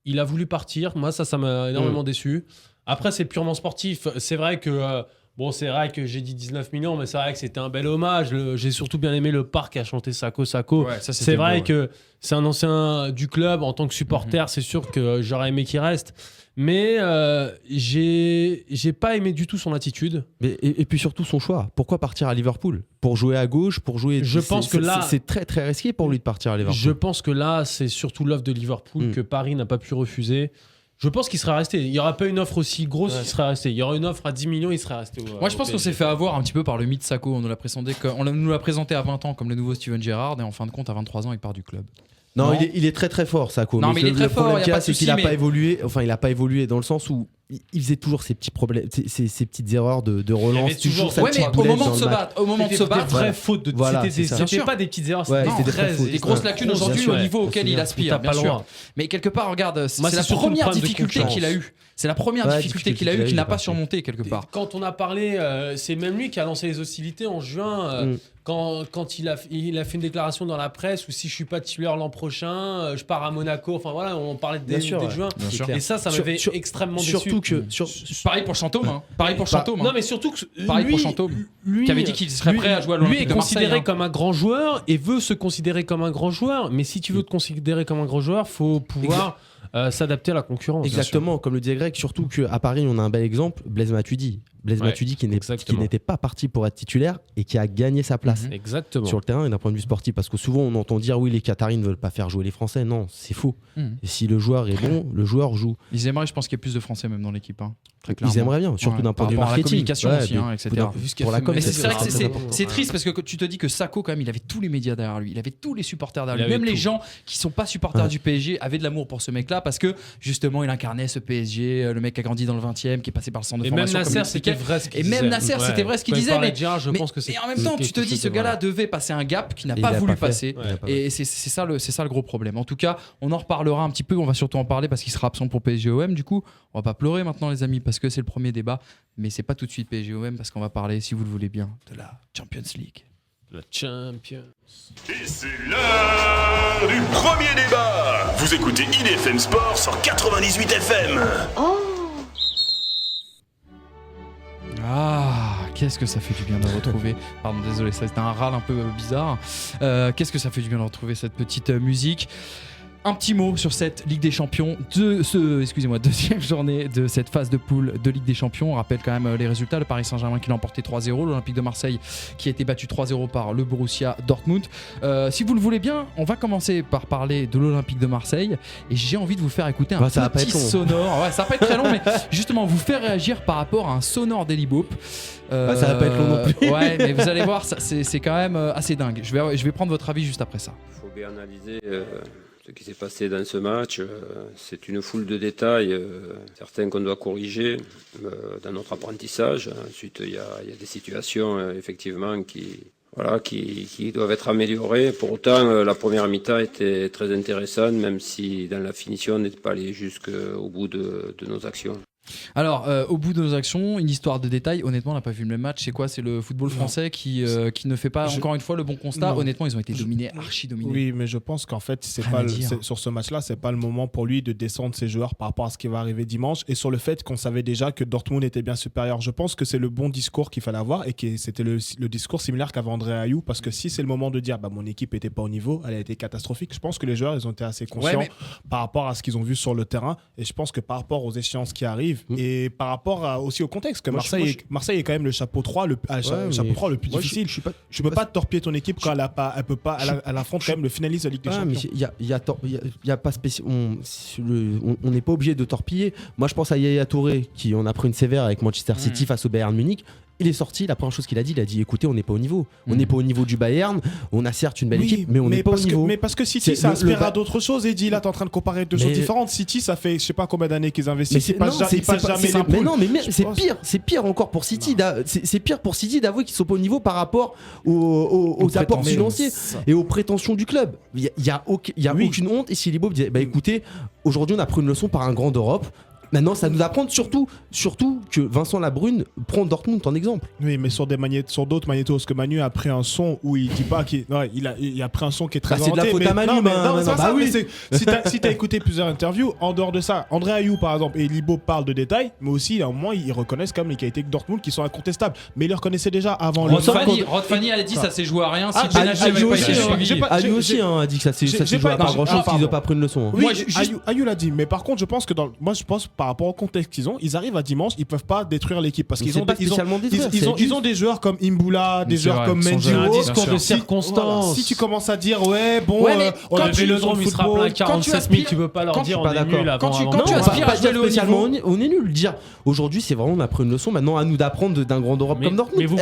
Il a voulu partir. Moi, ça m'a énormément déçu. Après, c'est purement sportif. C'est vrai que c'est vrai que j'ai dit 19 millions, mais c'est vrai que c'était un bel hommage. J'ai surtout bien aimé le Parc à chanter Sakho. Ouais, ça, c'est vrai que c'est un ancien du club. En tant que supporter, c'est sûr que j'aurais aimé qu'il reste. Mais j'ai pas aimé du tout son attitude. Et puis surtout son choix. Pourquoi partir à Liverpool ? Pour jouer à gauche, pour jouer... Je pense que là... C'est très très risqué pour lui de partir à Liverpool. Je pense que là, c'est surtout l'offre de Liverpool que Paris n'a pas pu refuser. Je pense qu'il serait resté. Il n'y aurait pas une offre aussi grosse, il serait resté. Il y aurait une offre à 10 millions, il serait resté. Moi, je pense qu'on s'est fait avoir un petit peu par le mythe Sakho. On nous l'a présenté à 20 ans comme le nouveau Steven Gerrard, et en fin de compte, à 23 ans, il part du club. Non, il est très très fort, Sakho. Non, mais il est très fort. Le problème qu'il a, c'est qu'il n'a pas évolué. Enfin, il n'a pas évolué dans le sens où il faisait toujours ces petits problèmes, ces petites erreurs de relance. Toujours sa petite au boulette moment dans de le se match. battre, au moment de se battre, Des vraies fautes. C'était pas des petites erreurs, c'était des vraies fautes. des grosses lacunes aujourd'hui au niveau auquel il aspire, bien sûr. Mais quelque part, regarde, c'est la première difficulté qu'il a eue. C'est la première difficulté qu'il a eue qu'il n'a pas surmontée quelque part. Quand on a parlé, c'est même lui qui a lancé les hostilités en juin. Quand il a fait une déclaration dans la presse où si je suis pas titulaire l'an prochain, je pars à Monaco. Enfin voilà, on parlait dès juin. Et ça m'avait extrêmement déçu. Surtout que pareil pour Chantôme. Non mais surtout que pareil pour Chantôme. Qui avait dit qu'il serait prêt à jouer à l'Olympique de Marseille. Lui est considéré comme un grand joueur et veut se considérer comme un grand joueur. Mais si tu veux te considérer comme un grand joueur, faut pouvoir s'adapter à la concurrence. Exactement, comme le disait Greg, surtout qu'à Paris, on a un bel exemple, Blaise Matuidi. Matuidi qui n'était pas parti pour être titulaire et qui a gagné sa place sur le terrain et d'un point de vue sportif. Parce que souvent, on entend dire oui, les Qataris ne veulent pas faire jouer les Français. Non, c'est faux. Et si le joueur est bon, le joueur joue. Ils aimeraient, je pense qu'il y a plus de Français même dans l'équipe. Très clairement. Ils aimeraient bien, surtout d'un point de vue marketing. La communication aussi, etc. Pour la com, mais c'est vrai que c'est triste parce que tu te dis que Sakho, quand même, il avait tous les médias derrière lui. Il avait tous les supporters derrière lui. Même les gens qui sont pas supporters du PSG avaient de l'amour pour ce mec-là parce que justement, il incarnait ce PSG, le mec qui a grandi dans le 20e, qui est passé par le centre de formation. Et même Nasser, c'était vrai ce qu'il disait. Et même Nasser, c'était vrai ce qu'il disait. Mais en même temps, tu te dis, ce gars-là devait passer un gap qu'il n'a pas voulu passer. Et c'est ça le gros problème. En tout cas, on en reparlera un petit peu. On va surtout en parler parce qu'il sera absent pour PSG-OM. Du coup, on va pas pleurer maintenant, les amis, parce que c'est le premier débat. Mais c'est pas tout de suite PSG-OM parce qu'on va parler, si vous le voulez bien, de la Champions League. La Champions. Et c'est l'heure du premier débat. Vous écoutez IDFM Sport sur 98 FM. Ah, qu'est-ce que ça fait du bien de retrouver. Pardon, désolé, ça c'était un râle un peu bizarre. Qu'est-ce que ça fait du bien de retrouver cette petite musique. Un petit mot sur cette Ligue des Champions, deuxième journée de cette phase de poule de Ligue des Champions. On rappelle quand même les résultats. Le Paris Saint-Germain qui l'a emporté 3-0, l'Olympique de Marseille qui a été battu 3-0 par le Borussia Dortmund. Si vous le voulez bien, on va commencer par parler de l'Olympique de Marseille et j'ai envie de vous faire écouter un petit sonore. Ouais, ça va pas être très long, mais justement vous faire réagir par rapport à un sonore d'Eli Boep. Ça va pas être long non plus. Ouais, mais vous allez voir, c'est quand même assez dingue. Je vais prendre votre avis juste après ça. Il faut bien analyser ce qui s'est passé dans ce match. C'est une foule de détails, certains qu'on doit corriger dans notre apprentissage. Ensuite, il y a des situations effectivement qui doivent être améliorées. Pour autant, la première mi-temps était très intéressante, même si dans la finition, on n'est pas allé jusqu'au bout de nos actions. Alors, au bout de nos actions, une histoire de détails. Honnêtement, on n'a pas vu le même match. C'est quoi ? C'est le football français qui ne fait pas encore une fois le bon constat. Non. Honnêtement, ils ont été dominés, archi dominés. Oui, mais je pense qu'en fait, sur ce match-là, c'est pas le moment pour lui de descendre ses joueurs par rapport à ce qui va arriver dimanche et sur le fait qu'on savait déjà que Dortmund était bien supérieur. Je pense que c'est le bon discours qu'il fallait avoir et que c'était le discours similaire qu'avait André Ayou, parce que si c'est le moment de dire mon équipe était pas au niveau, elle a été catastrophique. Je pense que les joueurs ils ont été assez conscients par rapport à ce qu'ils ont vu sur le terrain et je pense que par rapport aux échéances qui arrivent et par rapport aussi au contexte que Marseille est quand même le chapeau 3 le plus difficile. Tu peux pas torpiller ton équipe quand elle affronte quand même le finaliste de la Ligue des Champions. Il y a pas on n'est pas obligé de torpiller. Moi je pense à Yaya Touré qui en a pris une sévère avec Manchester City face au Bayern Munich. Il est sorti, la première chose qu'il a dit, écoutez, on n'est pas au niveau. On n'est pas au niveau du Bayern, on a certes une belle équipe, mais on n'est pas au niveau. Mais parce que City, ça aspire à d'autres choses, Eddy, là, t'es en train de comparer deux choses différentes. City, ça fait je sais pas combien d'années qu'ils investissent, ils passent jamais les poules. Mais c'est pire encore pour City. C'est pire pour City d'avouer qu'ils sont pas au niveau par rapport aux apports financiers et aux prétentions du club. Il y a aucune honte. Et si Libo disait, écoutez, aujourd'hui on a pris une leçon par un grand d'Europe. Maintenant, ça nous apprend surtout que Vincent Labrune prend Dortmund en exemple. Oui, mais sur d'autres magnétos, parce que Manu a pris un son où il dit pas il a pris un son qui est très c'est de la faute à Manu. Si t'as écouté plusieurs interviews, en dehors de ça, André Ayou par exemple et Libo parlent de détails, mais aussi à un moment ils reconnaissent quand même les qualités de Dortmund qui sont incontestables. Mais ils les reconnaissaient déjà avant. Rod Fanny a dit ça s'est joué à rien. Si Ayou aussi a dit que ça s'est joué à pas grand chose, qu'ils n'ont pas pris une leçon. Oui, Ayou l'a dit, mais par contre je pense que par rapport au contexte qu'ils ont, ils arrivent à dimanche, ils peuvent pas détruire l'équipe parce qu'ils ont des joueurs comme Imboula, des joueurs comme Mendy. Un discours de circonstance. Si tu commences à dire on a le Vélodrome, il sera plein 47 000, tu peux pas leur dire on est nul avant. Quand tu aspires à aller au niveau, on est nul. Dire aujourd'hui, c'est vraiment on a pris une leçon. Maintenant, à nous d'apprendre d'un grand Dortmund comme Dortmund.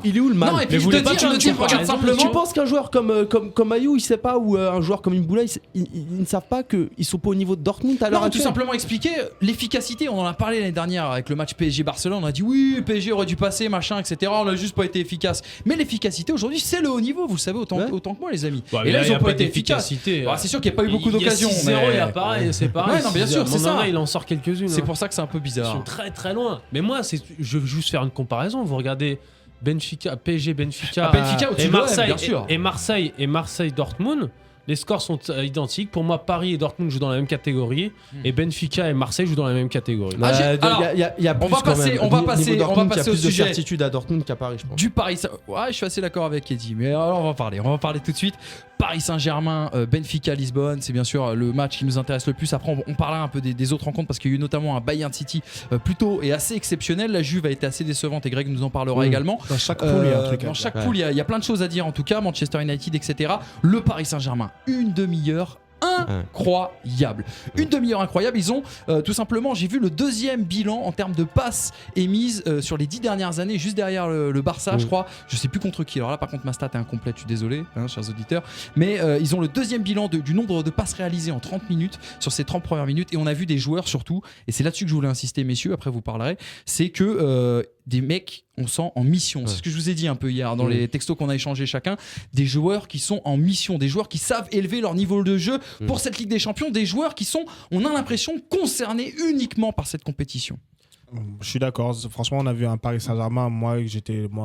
Il est où le mal? Non, et puis je te dire, regarde simplement. Tu penses qu'un joueur comme Ayou, il sait pas, ou un joueur comme Imboula, ils ne savent pas qu'ils sont pas au niveau de Dortmund à l'heure actuelle? Tout simplement expliquer l'efficacité, on en a parlé l'année dernière avec le match PSG-Barcelone, on a dit oui, PSG aurait dû passer, machin, etc. On n'a juste pas été efficace. Mais l'efficacité aujourd'hui, c'est le haut niveau, vous le savez autant que moi, les amis. Bah, et là, ils y a n'ont pas été efficaces. C'est sûr qu'il n'y a pas eu beaucoup d'occasions. Il y a 6-0, il y a pareil, c'est pareil. Ouais, non, bien sûr, c'est ça. Il en sort quelques-unes. C'est pour ça que c'est un peu bizarre. Ils sont très très loin. Mais moi, je veux juste faire une comparaison. Vous regardez Benfica, PSG, Benfica, et Marseille, bien sûr. Et Marseille, Dortmund. Les scores sont identiques. Pour moi, Paris et Dortmund jouent dans la même catégorie et Benfica et Marseille jouent dans la même catégorie. On va passer au sujet. De certitude à Dortmund qu'à Paris, je pense. Du Paris, ouais, je suis assez d'accord avec Eddie. Mais alors on va parler tout de suite. Paris Saint-Germain, Benfica, Lisbonne, c'est bien sûr le match qui nous intéresse le plus. Après, on parlera un peu des autres rencontres parce qu'il y a eu notamment un Bayern City plutôt et assez exceptionnel. La Juve a été assez décevante et Greg nous en parlera également. Dans chaque poule, il y a un truc. Dans chaque poule, il y a plein de choses à dire en tout cas. Manchester United, etc. Le Paris Saint-Germain, une demi-heure incroyable. Une demi-heure incroyable. Ils ont tout simplement, j'ai vu le deuxième bilan en termes de passes émises sur les 10 dernières années, juste derrière le Barça, je crois. Je sais plus contre qui. Alors là, par contre, ma stat est incomplète, je suis désolé, chers auditeurs. Mais ils ont le deuxième bilan du nombre de passes réalisées en 30 minutes sur ces 30 premières minutes. Et on a vu des joueurs surtout, et c'est là-dessus que je voulais insister, messieurs, après vous parlerez, c'est que des mecs, on sent en mission. C'est ce que je vous ai dit un peu hier dans les textos qu'on a échangés chacun. Des joueurs qui sont en mission, des joueurs qui savent élever leur niveau de jeu pour cette Ligue des Champions, des joueurs qui sont, on a l'impression, concernés uniquement par cette compétition. Je suis d'accord. Franchement, on a vu un Paris Saint-Germain. Moi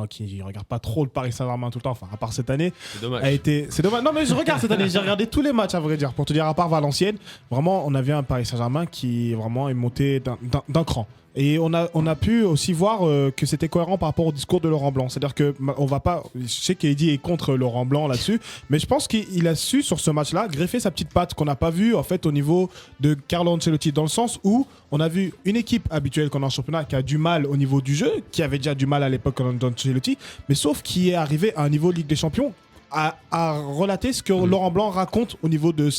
qui regarde pas trop le Paris Saint-Germain tout le temps, enfin, à part cette année. C'est dommage. C'est dommage. Non, mais je regarde cette année. J'ai regardé tous les matchs, à vrai dire. Pour te dire, à part Valenciennes, vraiment, on a vu un Paris Saint-Germain qui vraiment est monté d'un cran. Et on a pu aussi voir que c'était cohérent par rapport au discours de Laurent Blanc. C'est-à-dire que on va pas. Je sais qu'Eddie est contre Laurent Blanc là-dessus, mais je pense qu'il a su sur ce match-là greffer sa petite patte qu'on n'a pas vu en fait au niveau de Carlo Ancelotti, dans le sens où on a vu une équipe habituelle qu'on a en championnat qui a du mal au niveau du jeu, qui avait déjà du mal à l'époque d'Ancelotti, mais sauf qui est arrivé à un niveau Ligue des Champions à relater ce que Laurent Blanc raconte au niveau de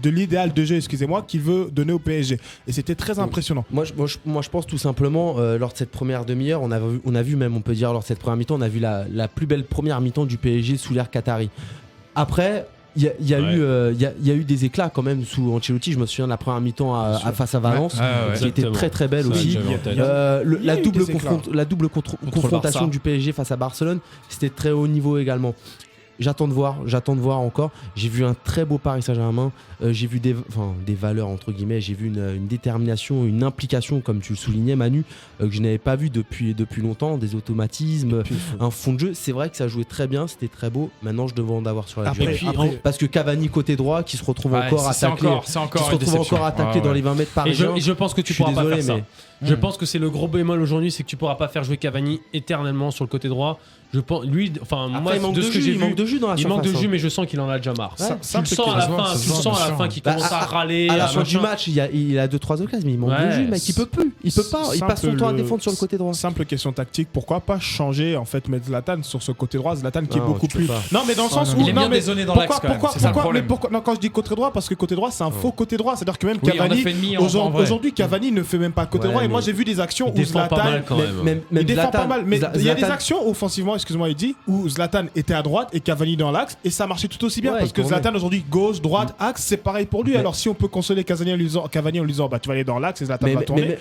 l'idéal de jeu, qu'il veut donner au PSG. Et c'était très impressionnant. Moi, je pense tout simplement, lors de cette première demi-heure, on a vu même, on peut dire, lors de cette première mi-temps, on a vu la plus belle première mi-temps du PSG sous l'ère Qatari. Après, il y a eu des éclats quand même sous Ancelotti. Je me souviens de la première mi-temps face à Valence, qui était très très belle aussi. La double confrontation du PSG face à Barcelone, c'était très haut niveau également. J'attends de voir encore. J'ai vu un très beau Paris Saint-Germain. J'ai vu des valeurs entre guillemets. J'ai vu une détermination, une implication, comme tu le soulignais, Manu, que je n'avais pas vu depuis longtemps. Des automatismes, un fond de jeu. C'est vrai que ça jouait très bien, c'était très beau. Maintenant, je devrais en avoir sur la durée. Parce que Cavani côté droit, qui se retrouve encore attaqué dans les 20 mètres parisiens. Et je pense que tu pourras pas faire ça. Je pense que c'est le gros bémol aujourd'hui, c'est que tu pourras pas faire jouer Cavani éternellement sur le côté droit. Je pense, lui, enfin moi, de ce que j'ai vu, il manque de jus dans la surface. Il manque de jus, mais je sens qu'il en a déjà marre. Tu le sens à la fin qu'il commence à râler. À la fin du match, il a 2-3 occasions, mais il manque de jus, mec. Il peut plus. Il peut pas. Il passe son temps à défendre sur le côté droit. Simple question tactique. Pourquoi pas changer, en fait, mettre Zlatan sur ce côté droit, Zlatan qui est beaucoup plus. Non, mais dans le sens où il est bien dézonné dans l'axe. Pourquoi quand je dis côté droit, parce que côté droit, c'est un faux côté droit. C'est-à-dire que même Cavani, aujourd'hui, Cavani ne fait même pas côté droit. Et moi, j'ai vu des actions où Zlatan, il défend pas mal. Mais il y a des actions offensivement, excuse-moi, Eddy, où Zlatan était à droite et Cavani dans l'axe, et ça marchait tout aussi bien, parce que Zlatan aujourd'hui gauche, droite, axe, c'est pareil pour lui. Alors si on peut consoler Cavani en lui disant bah tu vas aller dans l'axe et Zlatan va tourner,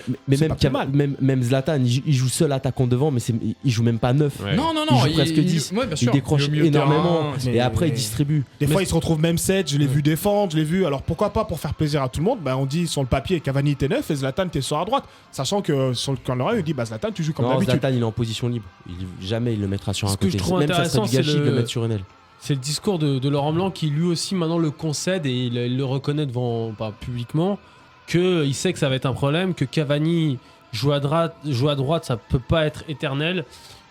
même Zlatan il joue seul attaquant devant, mais il joue même pas neuf. Non, il joue presque 10. Il décroche énormément et après il distribue. Des fois il se retrouve même 7, je l'ai vu défendre, je l'ai vu. Alors pourquoi pas, pour faire plaisir à tout le monde, bah on dit sur le papier Cavani était neuf et Zlatan était sur à droite, sachant que sur le camp de l'oreille il dit bah Zlatan tu joues comme d'habitude. Zlatan il est en position libre, jamais il le mettra sur un côté. Même ça serait gâchis de le mettre sur une aile. C'est le discours de Laurent Blanc qui lui aussi maintenant le concède et il le reconnaît publiquement, qu'il sait que ça va être un problème, que Cavani joue à droite, ça peut pas être éternel.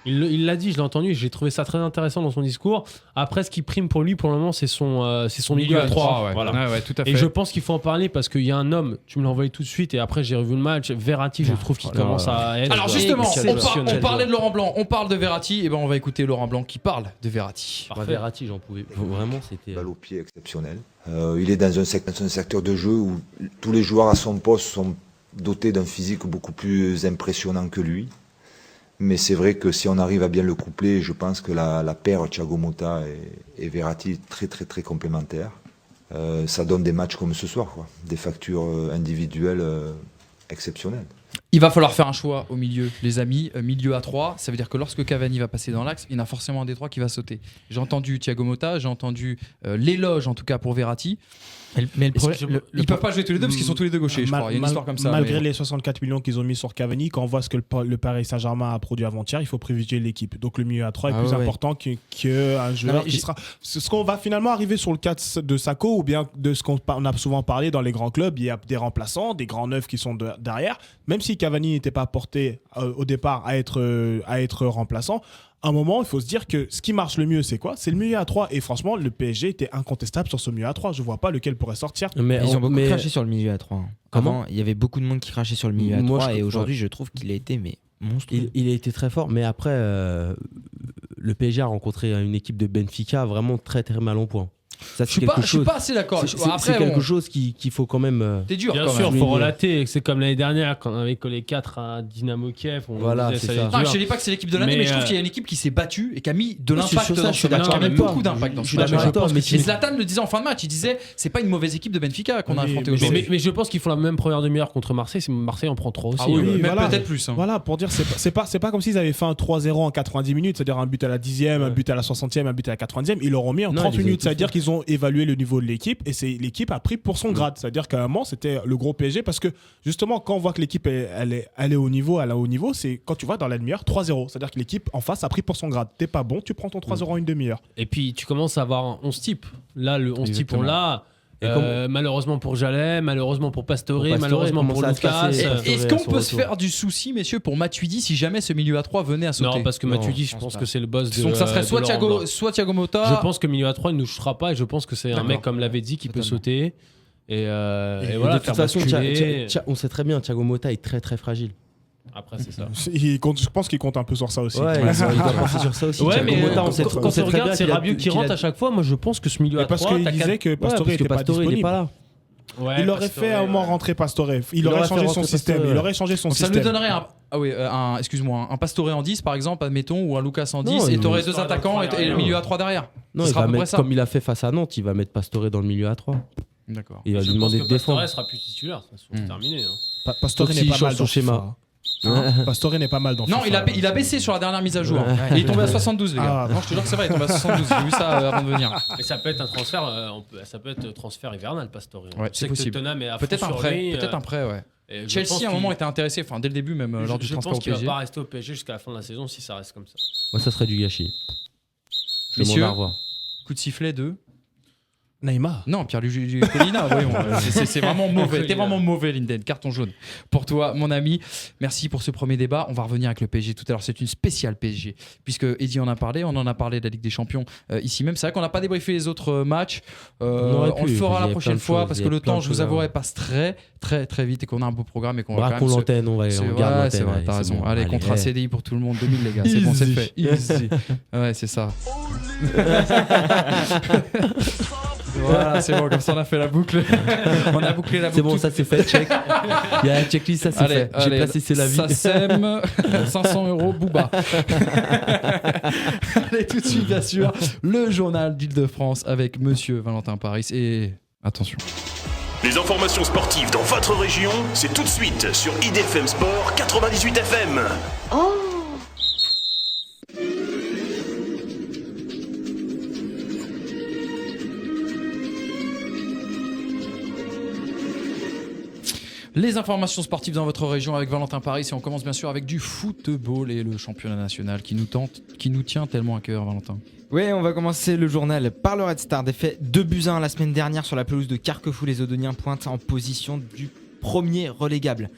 Il l'a dit, je l'ai entendu, et j'ai trouvé ça très intéressant dans son discours. Après, ce qui prime pour lui pour le moment, c'est son milieu à 3. Voilà. Ouais, tout à fait. Et je pense qu'il faut en parler parce qu'il y a un homme, tu me l'as envoyé tout de suite, et après j'ai revu le match, Verratti, je trouve qu'il commence à être. Alors justement, on parlait de Laurent Blanc, on parle de Verratti, et ben on va écouter Laurent Blanc qui parle de Verratti. Verratti, j'en pouvais. Vraiment, c'était. Balle au pied exceptionnel. Il est dans un secteur de jeu où tous les joueurs à son poste sont dotés d'un physique beaucoup plus impressionnant que lui. Mais c'est vrai que si on arrive à bien le coupler, je pense que la paire Thiago Motta et Verratti est très très très complémentaire. ça donne des matchs comme ce soir, quoi. Des factures individuelles exceptionnelles. Il va falloir faire un choix au milieu, les amis. Milieu à 3, ça veut dire que lorsque Cavani va passer dans l'axe, il y en a forcément un des 3 qui va sauter. J'ai entendu Thiago Motta, j'ai entendu l'éloge en tout cas pour Verratti. Mais ils peuvent pas jouer tous les deux parce qu'ils sont tous les deux gauchers, je crois. Il y a une histoire comme ça. Malgré les 64 millions qu'ils ont mis sur Cavani, quand on voit ce que le Paris Saint-Germain a produit avant-hier, il faut privilégier l'équipe. Donc le milieu à 3 est plus important qu'un joueur qui sera. Ce qu'on va finalement arriver sur le cas de Sakho ou bien de ce qu'on a souvent parlé dans les grands clubs, il y a des remplaçants, des grands neufs qui sont derrière. Même si Cavani n'était pas porté au départ à être remplaçant, à un moment, il faut se dire que ce qui marche le mieux, c'est quoi ? C'est le milieu à 3. Et franchement, le PSG était incontestable sur ce milieu à 3. Je vois pas lequel pourrait sortir. Mais ils ont beaucoup craché sur le milieu à 3. Comment ? Il y avait beaucoup de monde qui crachait sur le milieu à 3 et aujourd'hui, je trouve qu'il a été monstrueux. Il a été très fort, mais après, le PSG a rencontré une équipe de Benfica vraiment très très mal en point. Ça, je suis pas assez d'accord. C'est quelque chose qu'il faut quand même. T'es dur. Bien sûr, il faut relater. C'est comme l'année dernière quand on avait collé 4 à Dynamo Kiev. Voilà, c'est ça. Je dis pas que c'est l'équipe de l'année, mais je trouve qu'il y a une équipe qui s'est battue et qui a mis de l'impact dans ce match. Qui a mis beaucoup d'impact dans ce match. Et Zlatan le disait en fin de match. Il disait c'est pas une mauvaise équipe de Benfica qu'on a affronté aujourd'hui. Mais je pense qu'ils font la même première demi-heure contre Marseille. Marseille en prend 3 aussi. Ah oui, même peut-être plus. Voilà, pour dire, c'est pas comme s'ils avaient fait un 3-0 en 90 minutes, c'est-à-dire un but à la 10e, un but à la 60e, un but à la 90e. Ils l'auront mis en 30 minutes. C'est-à-dire qu'ils ont évalué le niveau de l'équipe et l'équipe a pris pour son grade. C'est-à-dire qu'à un moment, c'était le gros PSG parce que justement, quand on voit que l'équipe elle est au niveau, elle a haut niveau, c'est quand tu vois dans la demi-heure 3-0. C'est-à-dire que l'équipe en face a pris pour son grade. T'es pas bon, tu prends ton 3-0 en une demi-heure. Et puis tu commences à avoir un 11 type. Là, le 11 type, on l'a. Malheureusement pour Jalais, malheureusement pour Pastore, malheureusement pour Lucas. Est-ce qu'on peut se faire du souci, messieurs, pour Matuidi si jamais ce milieu à 3 venait à sauter ? Non, parce que Matuidi, je pense que c'est le boss de. Donc ça serait soit Thiago Motta. Je pense que milieu à 3 il ne nous touchera pas et je pense que c'est un mec comme l'avait dit qui peut sauter. Et voilà, de toute façon, on sait très bien, Thiago Motta est très très fragile. Après, c'est ça. Je pense qu'il compte un peu sur ça aussi. Ouais, il doit penser sur ça aussi. Ouais, mais quand on regarde, c'est Rabiot qui rentre à chaque fois. Moi, je pense que ce milieu à 3. Parce qu'il disait que Pastore n'était pas disponible. Ouais, il aurait fait à un moment rentrer Pastore. Il aurait changé son système. Il aurait changé son système. Ça lui donnerait un Pastore en 10 par exemple, admettons, ou un Lucas en 10 et t'aurais 2 attaquants et le milieu à 3 derrière. Non, il va mettre, comme il a fait face à Nantes, il va mettre Pastore dans le milieu à 3. D'accord. Il va lui demander de défendre. Pastore sera plus titulaire, c'est terminé. Pastore n'est pas mal dans son schéma. Pastore n'est pas mal dans Non, il a baissé sur la dernière mise à jour. Il est tombé à 72, les gars. Non, je te jure que c'est vrai, il est tombé à 72. J'ai vu ça avant de venir. Mais ça peut être un transfert hivernal, Pastore. Ouais, c'est possible. Peut-être un prêt, ouais. Chelsea à un moment était intéressé, enfin dès le début même lors du transfert au PSG. Je pense qu'il va pas rester au PSG jusqu'à la fin de la saison si ça reste comme ça. Moi, ça serait du gâchis. Messieurs, coup de sifflet de Neymar. Non, Pierre-Luigi Collina, voyons. C'est vraiment mauvais. T'es vraiment mauvais, Linden. Carton jaune pour toi, mon ami. Merci pour ce premier débat. On va revenir avec le PSG tout à l'heure. C'est une spéciale PSG. Puisque Eddy en a parlé, on en a parlé de la Ligue des Champions ici même. C'est vrai qu'on n'a pas débriefé les autres matchs. On le fera la prochaine fois parce que le temps, je vous avouerai, passe très, très, très vite et qu'on a un beau programme et qu'on va quand même l'antenne, on garde l'antenne. C'est vrai, t'as raison. Allez, contrat CDI pour tout le monde, 2000 les gars. C'est bon, c'est fait. Easy. Ouais, c'est ça. Voilà, c'est bon, comme ça on a fait la boucle. On a bouclé la boucle. C'est bon, ça c'est fait, check. Il y a un checklist, ça c'est fait. J'ai placé c'est la vie. Ça sème 500 €, Booba. Allez, tout de suite, bien sûr, le journal d'Île-de-France avec monsieur Valentin Paris. Et attention. Les informations sportives dans votre région, c'est tout de suite sur IDFM Sport 98 FM. Oh! Les informations sportives dans votre région avec Valentin Paris et on commence bien sûr avec du football et le championnat national qui nous tient tellement à cœur, Valentin. Oui, on va commencer le journal par le Red Star. Défait 2-1 la semaine dernière sur la pelouse de Carquefou. Les Odoniens pointent en position du premier relégable.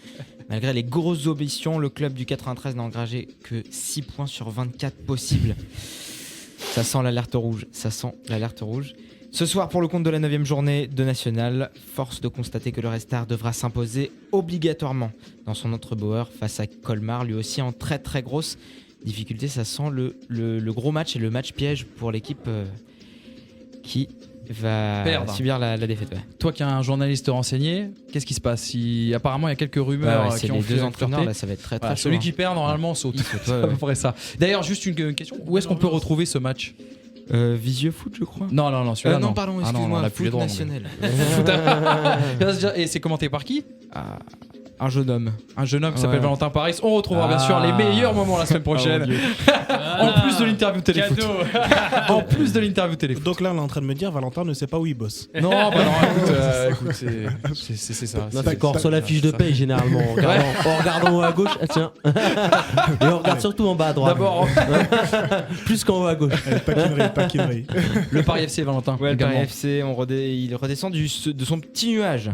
Malgré les grosses ambitions, le club du 93 n'a engagé que 6 points sur 24 possibles. Ça sent l'alerte rouge. Ce soir, pour le compte de la 9e journée de National, force de constater que le Red Star devra s'imposer obligatoirement dans son autre Bauer face à Colmar, lui aussi en très très grosse difficulté. Ça sent le gros match et le match piège pour l'équipe qui va subir la défaite. Ouais. Toi qui es un journaliste renseigné, qu'est-ce qui se passe apparemment, il y a quelques rumeurs qui ont fait entraîneurs. Là, ça va être très très chaud. Celui qui perd, normalement, saute. C'est à peu près ça. D'ailleurs, juste une question. Où est-ce qu'on peut retrouver ce match ? Visieux Foot, je crois. Non, celui-là non, pardon, excuse-moi, on a plus les Foot droits. national. Et c'est commenté par qui? Un jeune homme. Un jeune homme qui s'appelle Valentin Paris. On retrouvera bien sûr les meilleurs moments la semaine prochaine. En plus de l'interview téléfoot. En plus de l'interview téléfoot. Donc là, on est en train de me dire, Valentin ne sait pas où il bosse. Non, bah non, écoute, c'est ça. Non, d'accord, sur la fiche de paye généralement. En regardant en haut à gauche, ah tiens. Et on regarde surtout en bas à droite. D'abord, plus qu'en haut à gauche. Taquinerie. Le Paris FC, Valentin. Ouais, le Paris FC, il redescend de son petit nuage.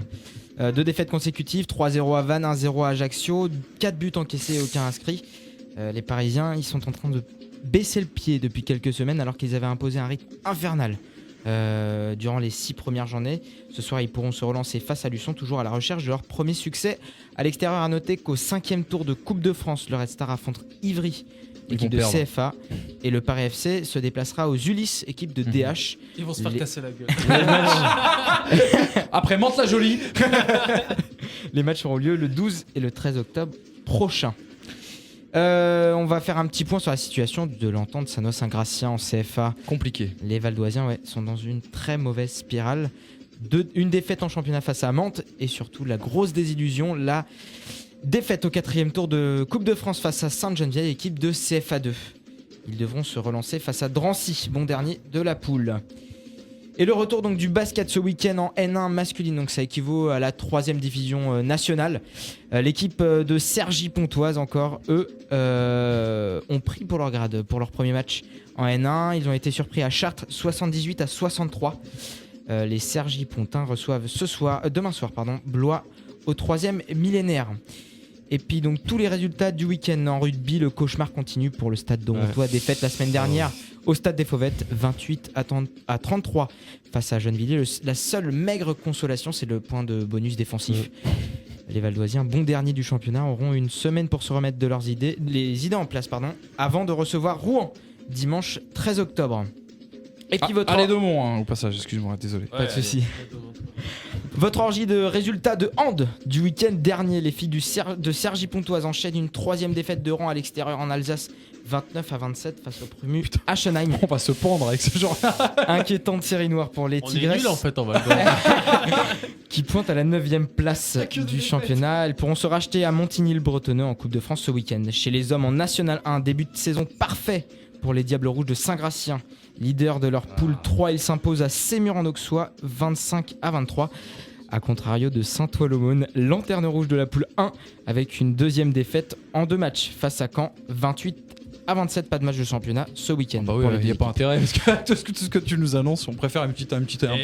2 défaites consécutives, 3-0 à Vannes, 1-0 à Ajaccio, 4 buts encaissés et aucun inscrit. Les Parisiens, ils sont en train de baisser le pied depuis quelques semaines alors qu'ils avaient imposé un rythme infernal durant les 6 premières journées. Ce soir, ils pourront se relancer face à Luçon, toujours à la recherche de leur premier succès. À l'extérieur, à noter qu'au 5e tour de Coupe de France, le Red Star affronte Ivry, équipe de CFA, et le Paris FC se déplacera aux Ulysses, équipe de DH. Ils vont se faire casser la gueule. Après Mantes-la-Jolie. Les matchs auront lieu le 12 et le 13 octobre prochain. On va faire un petit point sur la situation de l'Entente Sannois-Saint-Gratien en CFA. Compliqué. Les Valdoisiens sont dans une très mauvaise spirale. Une défaite en championnat face à Mantes et surtout la grosse désillusion, la défaite au 4e tour de Coupe de France face à Sainte-Geneviève, équipe de CFA2. Ils devront se relancer face à Drancy, bon dernier de la poule. Et le retour donc du basket ce week-end en N1 masculine, donc ça équivaut à la 3e division nationale. L'équipe de Cergy-Pontoise encore, eux, ont pris pour leur grade pour leur premier match en N1. Ils ont été surpris à Chartres 78-63. Les Cergy-Pontins reçoivent demain soir, Blois au 3e millénaire. Et puis donc tous les résultats du week-end en rugby, le cauchemar continue pour le Stade de Montois. Défaite la semaine dernière au Stade des Fauvettes, 28-33 face à Gennevilliers. La seule maigre consolation, c'est le point de bonus défensif. Les Valdoisiens, bon dernier du championnat, auront une semaine pour se remettre de les idées en place, avant de recevoir Rouen dimanche 13 octobre. Et puis Allez Daumont au passage, excuse-moi, désolé. Pas de soucis. Votre orgie de résultats de hand du week-end dernier, les filles de Cergy-Pontoise enchaînent une 3e défaite de rang à l'extérieur en Alsace, 29-27 face au promu Aschenheim. On va se pendre avec ce genre. Inquiétante série noire pour les Tigresses. On est nuls en fait en Val qui pointent à la 9e place du championnat. Elles pourront se racheter à Montigny-le-Bretonneux en Coupe de France ce week-end. Chez les hommes en National 1, début de saison parfait pour les Diables Rouges de Saint-Gratien. Leader de leur poule 3, ils s'imposent à Sémur-en-Auxois 25-23. A contrario de Saint-Ouen-l'Aumône, lanterne rouge de la poule 1, avec une 2e défaite en 2 matchs face à Caen, 28-27. Pas de match de championnat ce week-end. Il n'y a pas intérêt, parce que tout ce que tu nous annonces, on préfère un petit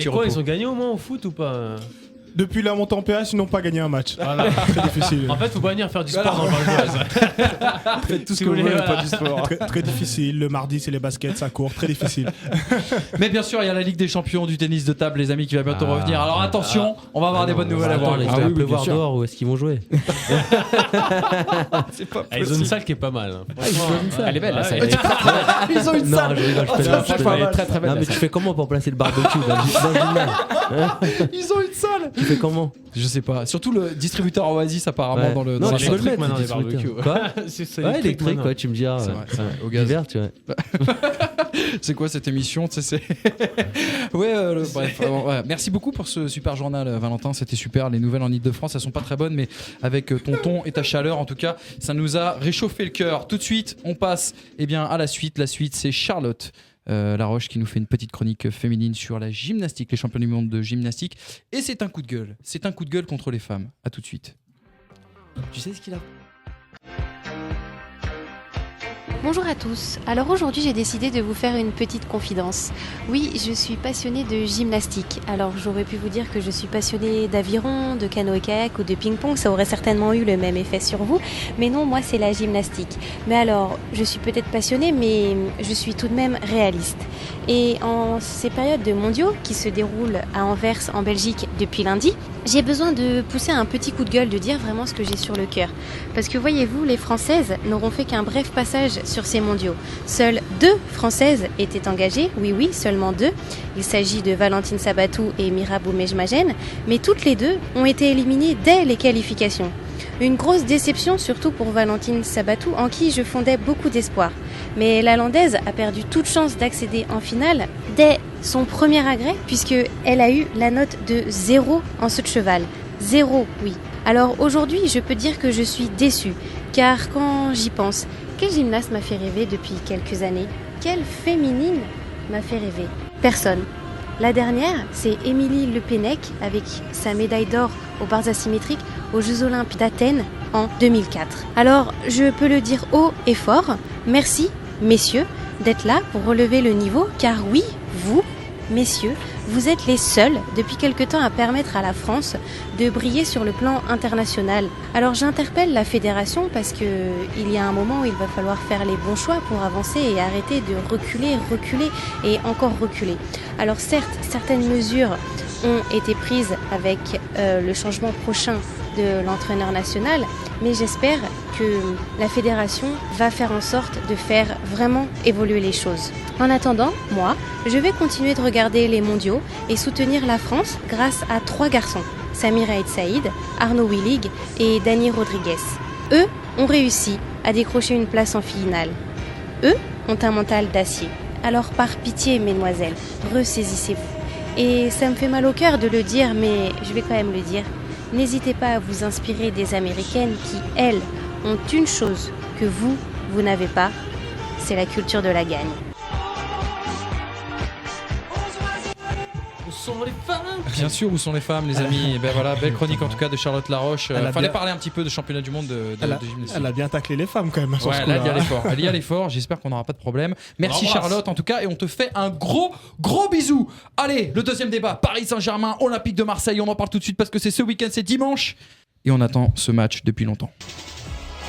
repos. Ils ont gagné au moins au foot ou pas? Depuis la montée en PH, ils n'ont pas gagné un match. Voilà, très difficile. En fait, faut pas venir faire du sport dans le Val d'Oise. Faites tout ce que vous voulez, pas du sport. Très difficile. Le mardi, c'est les baskets, ça court. Très difficile. Mais bien sûr, il y a la Ligue des Champions du tennis de table, les amis, qui va bientôt revenir. Alors attention, on va avoir des bonnes nouvelles à voir. Il va pleuvoir dehors, où est-ce qu'ils vont jouer? C'est pas possible. Ils ont une salle qui est pas mal. Elle est belle, la salle. Ils ont une salle. Non, je rigole, Elle est très très belle. Non, mais tu fais comment pour placer le barbecue dans le gymnase? Ils ont une salle. Tu fais comment? Je sais pas. Surtout le distributeur Oasis apparemment dans le. Non, dans tu la peux le mettre maintenant, des les barbecues. Quoi? Ouais, électrique, quoi, tu me diras. Au gaz. L'hiver, tu vois. C'est quoi cette émission? Ouais, bref. Ouais. Merci beaucoup pour ce super journal, Valentin. C'était super. Les nouvelles en Ile-de-France, elles sont pas très bonnes, mais avec ton ton et ta chaleur, en tout cas, ça nous a réchauffé le cœur. Tout de suite, on passe à la suite. La suite, c'est Charlotte Laroche qui nous fait une petite chronique féminine sur la gymnastique, les champions du monde de gymnastique. Et c'est un coup de gueule. C'est un coup de gueule contre les femmes. À tout de suite. Tu sais ce qu'il a? Bonjour à tous. Alors aujourd'hui, j'ai décidé de vous faire une petite confidence. Oui, je suis passionnée de gymnastique. Alors j'aurais pu vous dire que je suis passionnée d'aviron, de canoë-kayak ou de ping-pong. Ça aurait certainement eu le même effet sur vous. Mais non, moi, c'est la gymnastique. Mais alors, je suis peut-être passionnée, mais je suis tout de même réaliste. Et en ces périodes de mondiaux qui se déroulent à Anvers, en Belgique, depuis lundi, j'ai besoin de pousser un petit coup de gueule, de dire vraiment ce que j'ai sur le cœur. Parce que voyez-vous, les Françaises n'auront fait qu'un bref passage sur ces mondiaux. Seules 2 Françaises étaient engagées, oui, seulement 2. Il s'agit de Valentine Sabatou et Mira Boumej-Magène, mais toutes les 2 ont été éliminées dès les qualifications. Une grosse déception surtout pour Valentine Sabatou, en qui je fondais beaucoup d'espoir. Mais la Landaise a perdu toute chance d'accéder en finale dès son premier agrès, puisqu'elle a eu la note de 0 en saut de cheval. 0, oui. Alors aujourd'hui, je peux dire que je suis déçue, car quand j'y pense, quel gymnaste m'a fait rêver depuis quelques années? Quelle féminine m'a fait rêver? Personne. La dernière, c'est Émilie Le Pennec avec sa médaille d'or aux barres asymétriques aux Jeux Olympiques d'Athènes en 2004. Alors, je peux le dire haut et fort, merci, messieurs, d'être là pour relever le niveau, car oui, vous, messieurs, vous êtes les seuls depuis quelque temps à permettre à la France de briller sur le plan international. Alors j'interpelle la fédération parce qu'il y a un moment où il va falloir faire les bons choix pour avancer et arrêter de reculer et encore reculer. Alors certes, certaines mesures ont été prises avec le changement prochain de l'entraîneur national, mais j'espère que la fédération va faire en sorte de faire vraiment évoluer les choses. En attendant, moi, je vais continuer de regarder les mondiaux et soutenir la France grâce à 3 garçons, Samir Aït Saïd, Arnaud Willig et Dani Rodriguez. Eux ont réussi à décrocher une place en finale. Eux ont un mental d'acier. Alors par pitié, mesdemoiselles, ressaisissez-vous. Et ça me fait mal au cœur de le dire, mais je vais quand même le dire. N'hésitez pas à vous inspirer des Américaines qui, elles, ont une chose que vous n'avez pas, c'est la culture de la gagne. Où sont les femmes? Bien sûr, où sont les femmes, les amis? Et ben voilà, belle chronique en tout cas de Charlotte Laroche. Fallait parler un petit peu de championnat du monde de gymnastique. Elle a bien taclé les femmes quand même. Ouais, là, elle y a l'effort. J'espère qu'on n'aura pas de problème. Merci Charlotte en tout cas, et on te fait un gros bisou. Allez, le deuxième débat, Paris Saint-Germain, Olympique de Marseille. On en parle tout de suite parce que c'est ce week-end, c'est dimanche. Et on attend ce match depuis longtemps.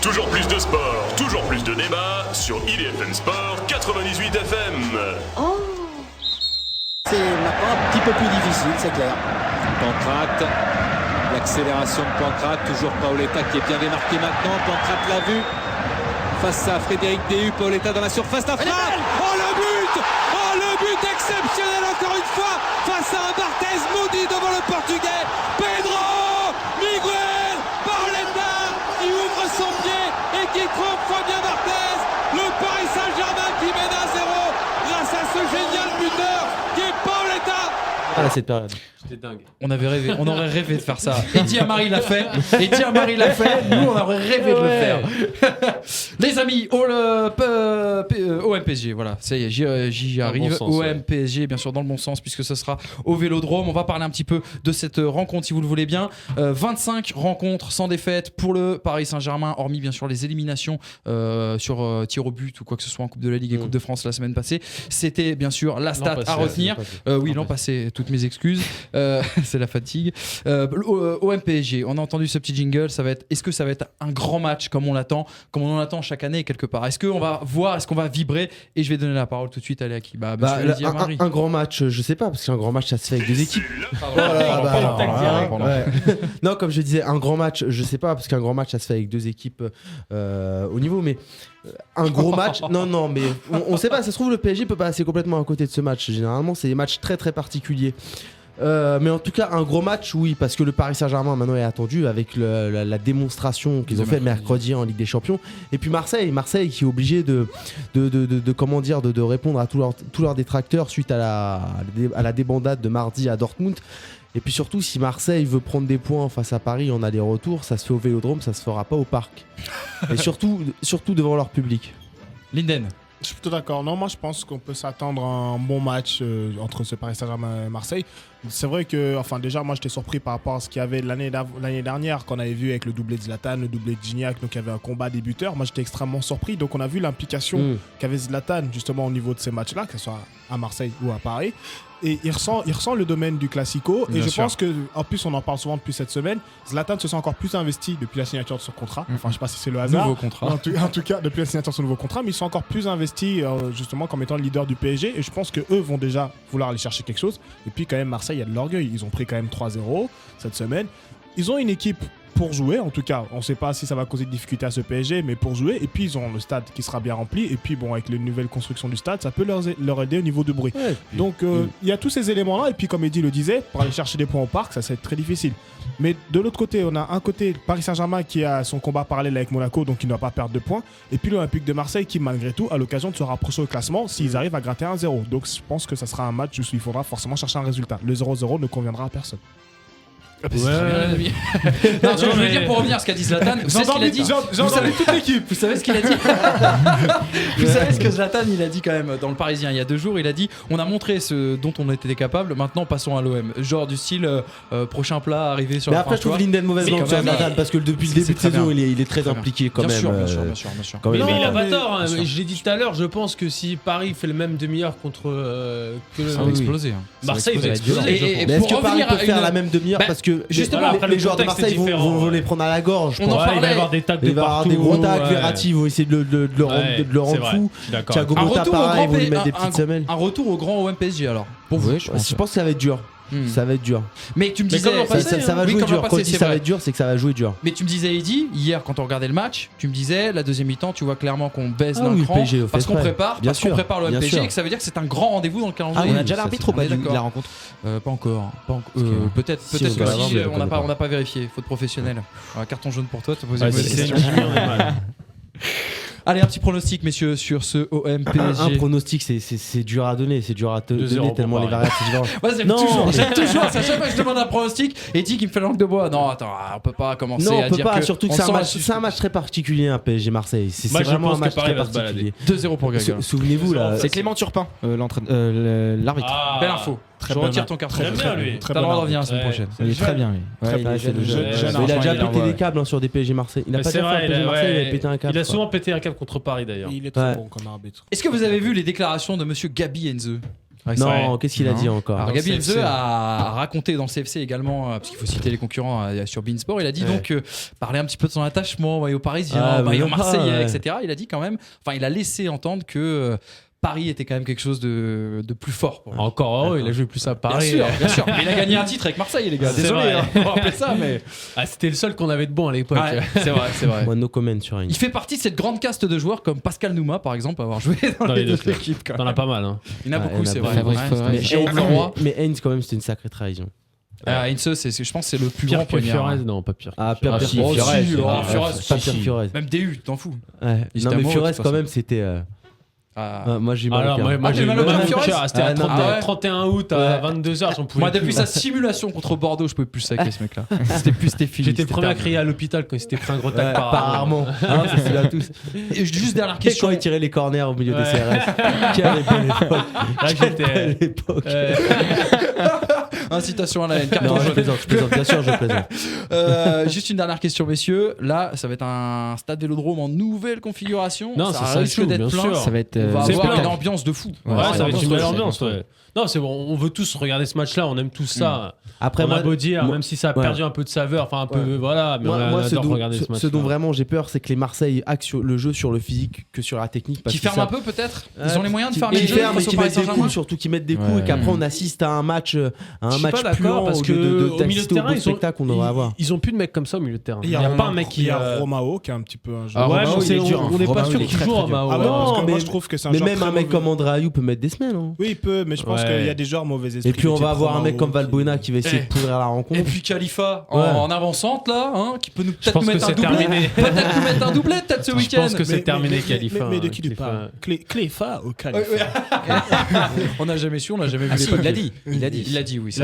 Toujours plus de sport, toujours plus de débats sur IDFM Sport 98 FM. C'est maintenant un petit peu plus difficile, c'est clair. Pancrate, l'accélération de Pancrate, toujours Paoletta qui est bien démarqué maintenant. Pancrate l'a vu face à Frédéric Déhu. Paoletta dans la surface, la frappe. Oh le but exceptionnel encore une fois face à un Barthez maudit devant le Portugais. Pedro Miguel Paoletta qui ouvre son pied et qui trompe Fabien Barthez. Le Paris Saint-Germain qui mène à 0 grâce à ce génial buteur qui est Paoletta. À cette période. C'était dingue. On aurait rêvé de faire ça. Eddie Amari l'a fait. Nous, on aurait rêvé de le faire. Les amis, OM-PSG, voilà, ça y est, j'y arrive. Bon OM-PSG, bien sûr, dans le bon sens, puisque ce sera au Vélodrome. On va parler un petit peu de cette rencontre, si vous le voulez bien. 25 rencontres sans défaite pour le Paris Saint-Germain, hormis bien sûr les éliminations sur tir au but ou quoi que ce soit en Coupe de la Ligue et Coupe de France la semaine passée. C'était bien sûr la stat à retenir. Oui, l'an passé, toutes mes excuses. C'est la fatigue. OM-PSG, on a entendu ce petit jingle. Est-ce que ça va être un grand match comme on l'attend, comme on en attend chaque année quelque part? Est-ce qu'on va voir, est-ce qu'on va vibrer? Et je vais donner la parole tout de suite à Léa qui. Un grand match, je sais pas, parce qu'un grand match ça se fait avec deux équipes. Non, comme je disais, un grand match, je sais pas, parce qu'un grand match ça se fait avec deux équipes au niveau, mais. Un gros match, non, mais on sait pas, ça se trouve le PSG peut passer complètement à côté de ce match. Généralement, c'est des matchs très très particuliers. Mais en tout cas, un gros match, oui, parce que le Paris Saint-Germain maintenant est attendu avec la démonstration qu'ils ont fait mercredi en Ligue des Champions. Et puis Marseille qui est obligé de répondre à tous leurs détracteurs suite à la débandade de mardi à Dortmund. Et puis surtout, si Marseille veut prendre des points face à Paris en aller-retour, ça se fait au Vélodrome, ça se fera pas au Parc. Et surtout devant leur public. Linden. Je suis plutôt d'accord. Non, moi je pense qu'on peut s'attendre à un bon match entre ce Paris Saint-Germain et Marseille. C'est vrai que, déjà moi j'étais surpris par rapport à ce qu'il y avait l'année dernière qu'on avait vu avec le doublé de Zlatan, le doublé de Gignac, donc il y avait un combat des buteurs. Moi j'étais extrêmement surpris. Donc on a vu l'implication qu'avait Zlatan justement au niveau de ces matchs-là, que ce soit à Marseille ou à Paris. Et il ressent le domaine du Classico. Et je pense que, en plus, on en parle souvent depuis cette semaine, Zlatan se sent encore plus investi depuis la signature de son contrat. Enfin, je sais pas si c'est le hasard. Nouveau contrat. En tout cas, depuis la signature de son nouveau contrat, mais ils sont encore plus investis justement comme étant le leader du PSG. Et je pense qu'eux vont déjà vouloir aller chercher quelque chose. Et puis, quand même, Marseille, il y a de l'orgueil. Ils ont pris quand même 3-0 cette semaine. Ils ont une équipe pour jouer, en tout cas, on ne sait pas si ça va causer de difficultés à ce PSG, mais pour jouer. Et puis ils ont le stade qui sera bien rempli. Et puis bon, avec les nouvelles constructions du stade, ça peut leur aider au niveau du bruit. Ouais, donc il y a tous ces éléments-là. Et puis comme Eddy le disait, pour aller chercher des points au Parc, ça va être très difficile. Mais de l'autre côté, on a un côté Paris Saint-Germain qui a son combat parallèle avec Monaco, donc il ne doit pas perdre de points. Et puis l'Olympique de Marseille qui, malgré tout, a l'occasion de se rapprocher au classement s'ils arrivent à gratter 1-0. Donc je pense que ça sera un match où il faudra forcément chercher un résultat. Le 0-0 ne conviendra à personne. C'est très bien, les amis. Non, je veux dire, pour revenir à ce qu'a dit Zlatan, vous savez ce qu'il a dit. Vous savez toute l'équipe. Vous savez ce qu'il a dit. Vous savez ce que Zlatan il a dit quand même dans le Parisien il y a 2 jours. Il a dit on a montré ce dont on était capable. Maintenant passons à l'OM. Genre du style prochain plat arrivé sur. Mais la après je trouve Linden mauvaise langue sur Zlatan parce que depuis le début de saison il est très impliqué quand même. Bien sûr. Mais il a pas tort. Je l'ai dit tout à l'heure. Je pense que si Paris fait le même demi-heure contre ça va exploser. Marseille va exploser. Mais est-ce que Paris peut faire la même demi-heure parce que justement les joueurs de Marseille vont les prendre à la gorge. Il va y avoir des tacles de partout. Il va y avoir des gros tacles. Verratti vont essayer de le rendre fou. Thiago Motta pareil, ils vont lui mettre des petites semelles. Un retour au grand OM PSG alors. Pour vous, je pense que ça va être dur. Ça va être dur. Mais tu me disais ça va jouer dur. Quand je dis ça va être dur, c'est que ça va jouer dur. Mais tu me disais Eddy, hier quand on regardait le match, tu me disais la deuxième mi-temps, tu vois clairement qu'on baisse d'un cran parce qu'on prépare le PSG et que ça veut dire que c'est un grand rendez-vous dans le calendrier. On a déjà l'arbitre ou pas de la rencontre? Pas encore. Peut-être que si on n'a pas vérifié. Faute professionnelle. Carton jaune pour toi. Allez, un petit pronostic, messieurs, sur ce OM PSG. Un pronostic, c'est dur à donner, c'est dur à te donner tellement les variables sont différentes. J'aime toujours, à chaque fois que je demande un pronostic, Eddy qui me fait langue de bois. Non, attends, on peut pas commencer à dire que. Surtout que c'est un match très particulier, un PSG Marseille. C'est vraiment un match très particulier. 2-0 pour Gaga. Souvenez-vous là. C'est Clément Turpin, l'arbitre. Belle info. Je retire ton carton. Très bien lui. T'as le droit de revenir la semaine prochaine. Il est très bien lui. Il a déjà pété des câbles sur des PSG Marseille. Il a pas fait PSG Marseille, il a pété un câble. Il a souvent pété un câble contre Paris d'ailleurs. Il est très bon comme arbitre. Est-ce que vous avez vu les déclarations de monsieur Gabi Heinze? Non, qu'est-ce qu'il a dit encore? Alors Gabi Heinze a raconté dans le CFC également, parce qu'il faut citer les concurrents sur Beansport, il a dit donc parler un petit peu de son attachement au maillot parisien, au maillot marseillais, etc. Il a dit quand même, enfin il a laissé entendre que Paris était quand même quelque chose de plus fort. Encore il a joué plus à Paris. Bien sûr. Il a gagné un titre avec Marseille, les gars. Désolé, on va rappeler ça, mais c'était le seul qu'on avait de bon à l'époque. Ouais, c'est vrai. Moi, no comment sur Il fait partie de cette grande caste de joueurs comme Pascal Nouma, par exemple, avoir joué dans les deux équipes. T'en as pas mal. Hein. Il y en a beaucoup, c'est vrai. Mais Heinz, quand même, c'était une sacrée trahison. Heinz, je pense que c'est le plus pire grand poignard. Fiorez, non, pas pire. Pire Fiorez. Même DU, t'en fous. Non, mais Fiorez, quand même, c'était. Moi j'ai mal au cœur. Moi j'ai mal au cœur. C'était à 31 août à 22h. Moi depuis sa simulation contre Bordeaux, je pouvais plus saquer ce mec-là. C'était fini. J'étais le premier à crier à l'hôpital quand il s'était pris un gros tac par Armand. C'est là tous. Et juste dernière question. Quand il tirait les corners au milieu des CRS. Quelle belle époque. Incitation à la haine. Non, je plaisante, bien sûr, je plaisante. Juste une dernière question, messieurs. Là, ça va être un stade Vélodrome en nouvelle configuration. Non, ça risque d'être plein. Ça va être. On va avoir une ambiance de fou. Ouais, ça va être une belle ambiance. Non, c'est bon. On veut tous regarder ce match-là. On aime tout ça. Après, on a beau dire, même si ça a perdu un peu de saveur, enfin un peu, voilà. Mais on adore regarder ce match. Ce dont vraiment j'ai peur, c'est que les Marseille axent le jeu sur le physique que sur la technique. Qui ferment un peu peut-être. Ils ont les moyens de fermer le jeu. Qui mettent des coups, surtout qui mettent des coups et qu'après on assiste à un match plus lent parce que au milieu de terrain, ils ont plus de mecs comme ça au milieu de terrain. Il y a pas un mec qui a Romao qui est un petit peu un joueur. Ouais, on n'est pas sûr qu'il joue Romao. Non, mais je trouve que c'est un joueur. Mais même un mec comme André Ayew peut mettre des semaines. Oui, il peut, mais je pense qu'il y a des joueurs mauvais esprits. Et puis on va avoir un mec comme Valbuena qui va essayer de pourrir la rencontre. Et puis Khalifa en avançante là, qui peut peut-être nous mettre un doublé. Peut-être nous mettre un doublé peut-être ce week-end. Je pense que c'est terminé Khalifa. Mais de qui tu parles? Khalifa ou Khalifa? On n'a jamais su, on n'a jamais vu. Il a dit oui.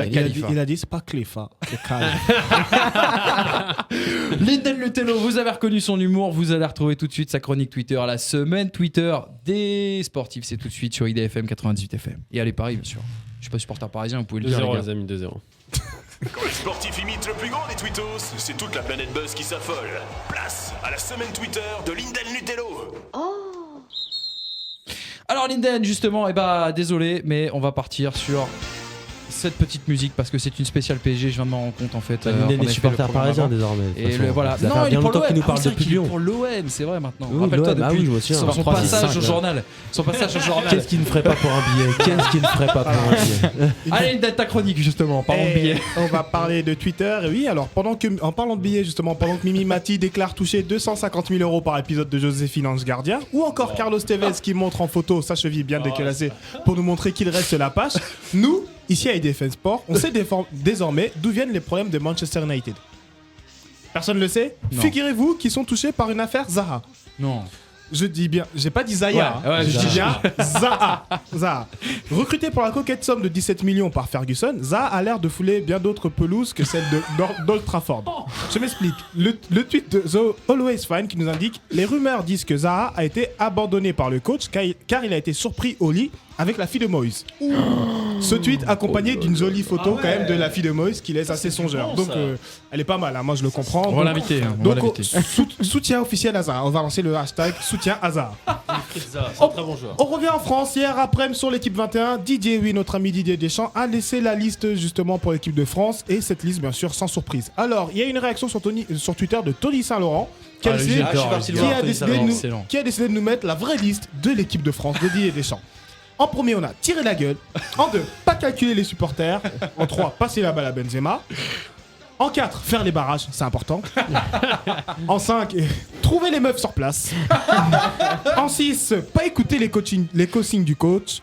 Il a dit c'est pas Khalifa, c'est Khalifa. Linden Lutello, vous avez reconnu son humour, vous allez retrouver tout de suite sa chronique Twitter, la semaine Twitter des sportifs, c'est tout de suite sur IDFM 98 FM. Et allez Paris bien sûr. Je suis pas supporter parisien, vous pouvez le dire les gars. 2-0 les amis, 2-0. Quand le sportif imite le plus grand des twittos, c'est toute la planète Buzz qui s'affole. Place à la semaine Twitter de Linden Lutello. Alors Linden justement, désolé, mais on va partir sur cette petite musique parce que c'est une spéciale PSG, je viens de m'en rendre compte en fait. Linden est supporter parisien désormais. Et voilà. Ça fait bien longtemps qu'il nous parle depuis Lyon. Pour l'OM, c'est vrai maintenant. Oui, rappelle-toi depuis son passage au journal. Qu'est-ce qu'il ne ferait pas pour un billet? Allez, Linden, ta chronique justement, parlons de billets. On va parler de Twitter. Et oui, alors en parlant de billets justement, pendant que Mimi Mati déclare toucher 250 000 € par épisode de Joséphine Ange Gardien, ou encore Carlos Tevez qui montre en photo sa cheville bien déclassée pour nous montrer qu'il reste la page, nous ici à IDFM Sport, on sait désormais d'où viennent les problèmes de Manchester United. Personne ne le sait? Non. Figurez-vous qu'ils sont touchés par une affaire Zaha. Non. Je dis bien, j'ai pas dit Zaya, Ouais, je dis Zaha. bien Zaha. Recruté pour la coquette somme de 17 millions par Ferguson, Zaha a l'air de fouler bien d'autres pelouses que celle d'Old Trafford. Je m'explique. Le tweet de The Always Fine qui nous indique: les rumeurs disent que Zaha a été abandonné par le coach car il a été surpris au lit avec la fille de Moïse. Ce tweet accompagné d'une jolie photo quand même de la fille de Moïse qui laisse assez songeur. Donc elle est pas mal, hein, moi je le comprends. On va l'inviter. Donc soutien officiel à Zaha. On va lancer le hashtag soutien à Zaha. C'est un très bon joueur. On revient en France. Hier après-midi sur l'équipe 21, Didier, oui, notre ami Didier Deschamps, a laissé la liste justement pour l'équipe de France. Et cette liste, bien sûr, sans surprise. Alors, il y a une réaction sur Twitter de Tony Saint-Laurent qui a décidé de nous mettre la vraie liste de l'équipe de France de Didier Deschamps. En premier, on a tiré la gueule. En 2, pas calculer les supporters. En 3, passer la balle à Benzema. En 4, faire les barrages, c'est important. En 5, trouver les meufs sur place. En 6, pas écouter les consignes du coach.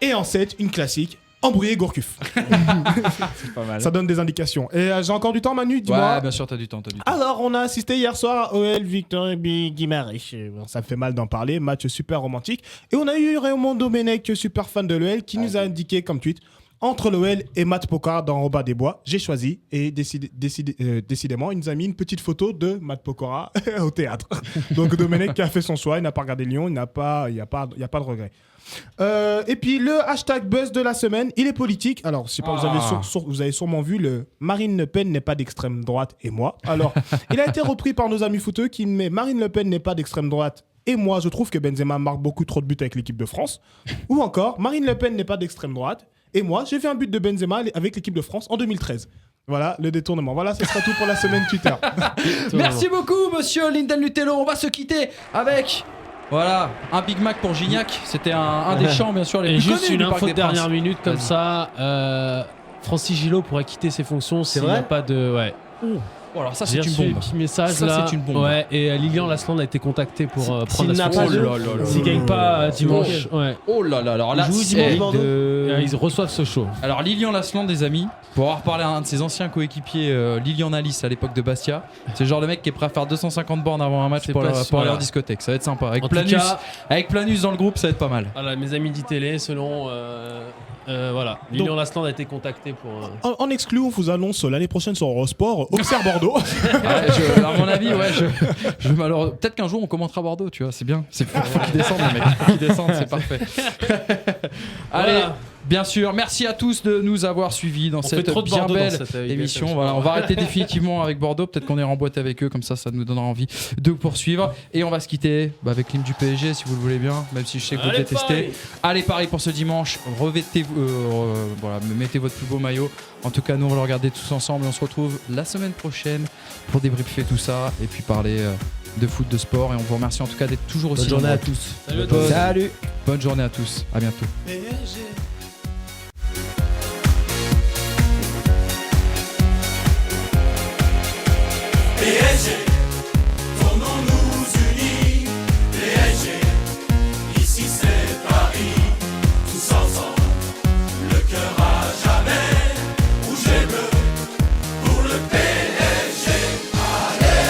Et en 7, une classique, embrouiller Gourcuff. C'est pas mal. Ça donne des indications. Et j'ai encore du temps, Manu, dis-moi. Ouais, bien sûr, t'as du temps. Alors, on a assisté hier soir à OL Victor Guimaraes. Bon, ça me fait mal d'en parler, match super romantique. Et on a eu Raymond Domenech, super fan de l'OL, qui nous a indiqué comme tweet: entre l'OL et Matt Pokora dans Robin des Bois, j'ai choisi. Et décidément, il nous a mis une petite photo de Matt Pokora au théâtre. Donc Domenech qui a fait son choix, il n'a pas regardé Lyon, il n'y a pas de regret. Et puis le hashtag buzz de la semaine, il est politique. Alors, je sais pas, vous avez sûrement vu le Marine Le Pen n'est pas d'extrême droite et moi. Alors, il a été repris par nos amis footeux qui met Marine Le Pen n'est pas d'extrême droite et moi je trouve que Benzema marque beaucoup trop de buts avec l'équipe de France. Ou encore, Marine Le Pen n'est pas d'extrême droite et moi j'ai fait un but de Benzema avec l'équipe de France en 2013. Voilà le détournement. Voilà, ce sera tout pour la semaine Twitter. Merci beaucoup, monsieur Lindel Lutello. On va se quitter avec... Voilà, un Big Mac pour Gignac. C'était un des chants, bien sûr, les Et plus juste connus une du Parc info de des dernière Princes. minute comme ça. Francis Gillot pourrait quitter ses fonctions s'il n'y a pas de... Ouais. Oh, alors ça, J'ai c'est une reçu bombe. un petit message Ça, là. c'est une bombe. Ouais, et Lilian Lasland a été contacté pour prendre s'il la n'a pas fonction. de- S'il gagne pas dimanche. Ouais. Oh là là, alors là, Il joue c'est dimanche, Bordeaux. Ils reçoivent ce show. Alors Lilian Lasland, des amis, pour avoir parlé à un de ses anciens coéquipiers, Lilian Alice à l'époque de Bastia, c'est le genre de mec qui est prêt à faire 250 bornes avant un match C'est pour, pas- aller voilà. en discothèque. Ça va être sympa. Avec En tout Planus, cas- avec Planus dans le groupe, ça va être pas mal. Voilà, mes amis d'ITélé, selon. Voilà. Lilian Lasland a été contacté pour. En exclu, on vous annonce l'année prochaine sur Eurosport Auxerre Bordeaux. À mon avis, ouais, alors, peut-être qu'un jour on commentera Bordeaux, tu vois, c'est bien. Faut qu'ils descendent, les mecs. Faut qu'ils descendent, c'est parfait. Allez, Voilà. bien sûr, merci à tous de nous avoir suivis dans On fait cette trop de bien Bordeaux dans belle cette émission. IDFM. Voilà, on va arrêter définitivement avec Bordeaux. Peut-être qu'on ira en boîte avec eux, comme ça nous donnera envie de poursuivre. Et on va se quitter avec l'hymne du PSG, si vous le voulez bien, même si je sais que vous le Allez, détestez. Paris. Allez, Paris pour ce dimanche. Voilà, mettez votre plus beau maillot. En tout cas, nous on va le regarder tous ensemble. On se retrouve la semaine prochaine pour débriefer tout ça et puis parler de foot, de sport. Et on vous remercie en tout cas d'être toujours aussi Bonne journée nombreux. à tous. Salut à tous. Salut. Bonne journée à tous. À bientôt. PSG, tournons-nous unis. PSG, ici c'est Paris. Tous ensemble, le cœur à jamais. Rouge et bleu, pour le PSG. Allez,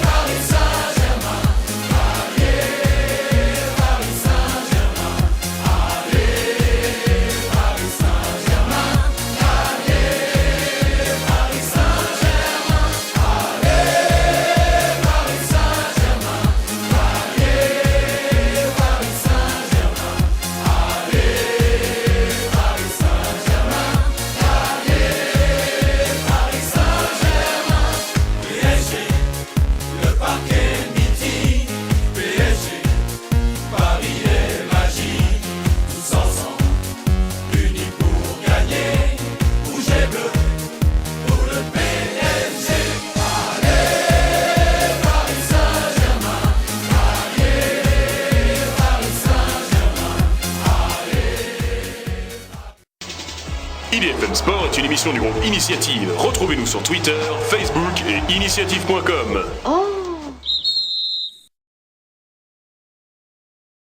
Paris Saint-Germain. Allez, Paris Saint-Germain. Allez, Paris Saint-Germain. Allez, Paris Saint-Germain. PSG, le parquet mythique. PSG, Paris est magie. Tous ensemble, unis pour gagner. Rouge et bleu, pour le PSG. Allez, Paris Saint-Germain. Allez, Paris Saint-Germain. IDFM Sport est une émission du groupe Initiative. Retrouvez-nous sur Twitter, Facebook et initiative.com. Oh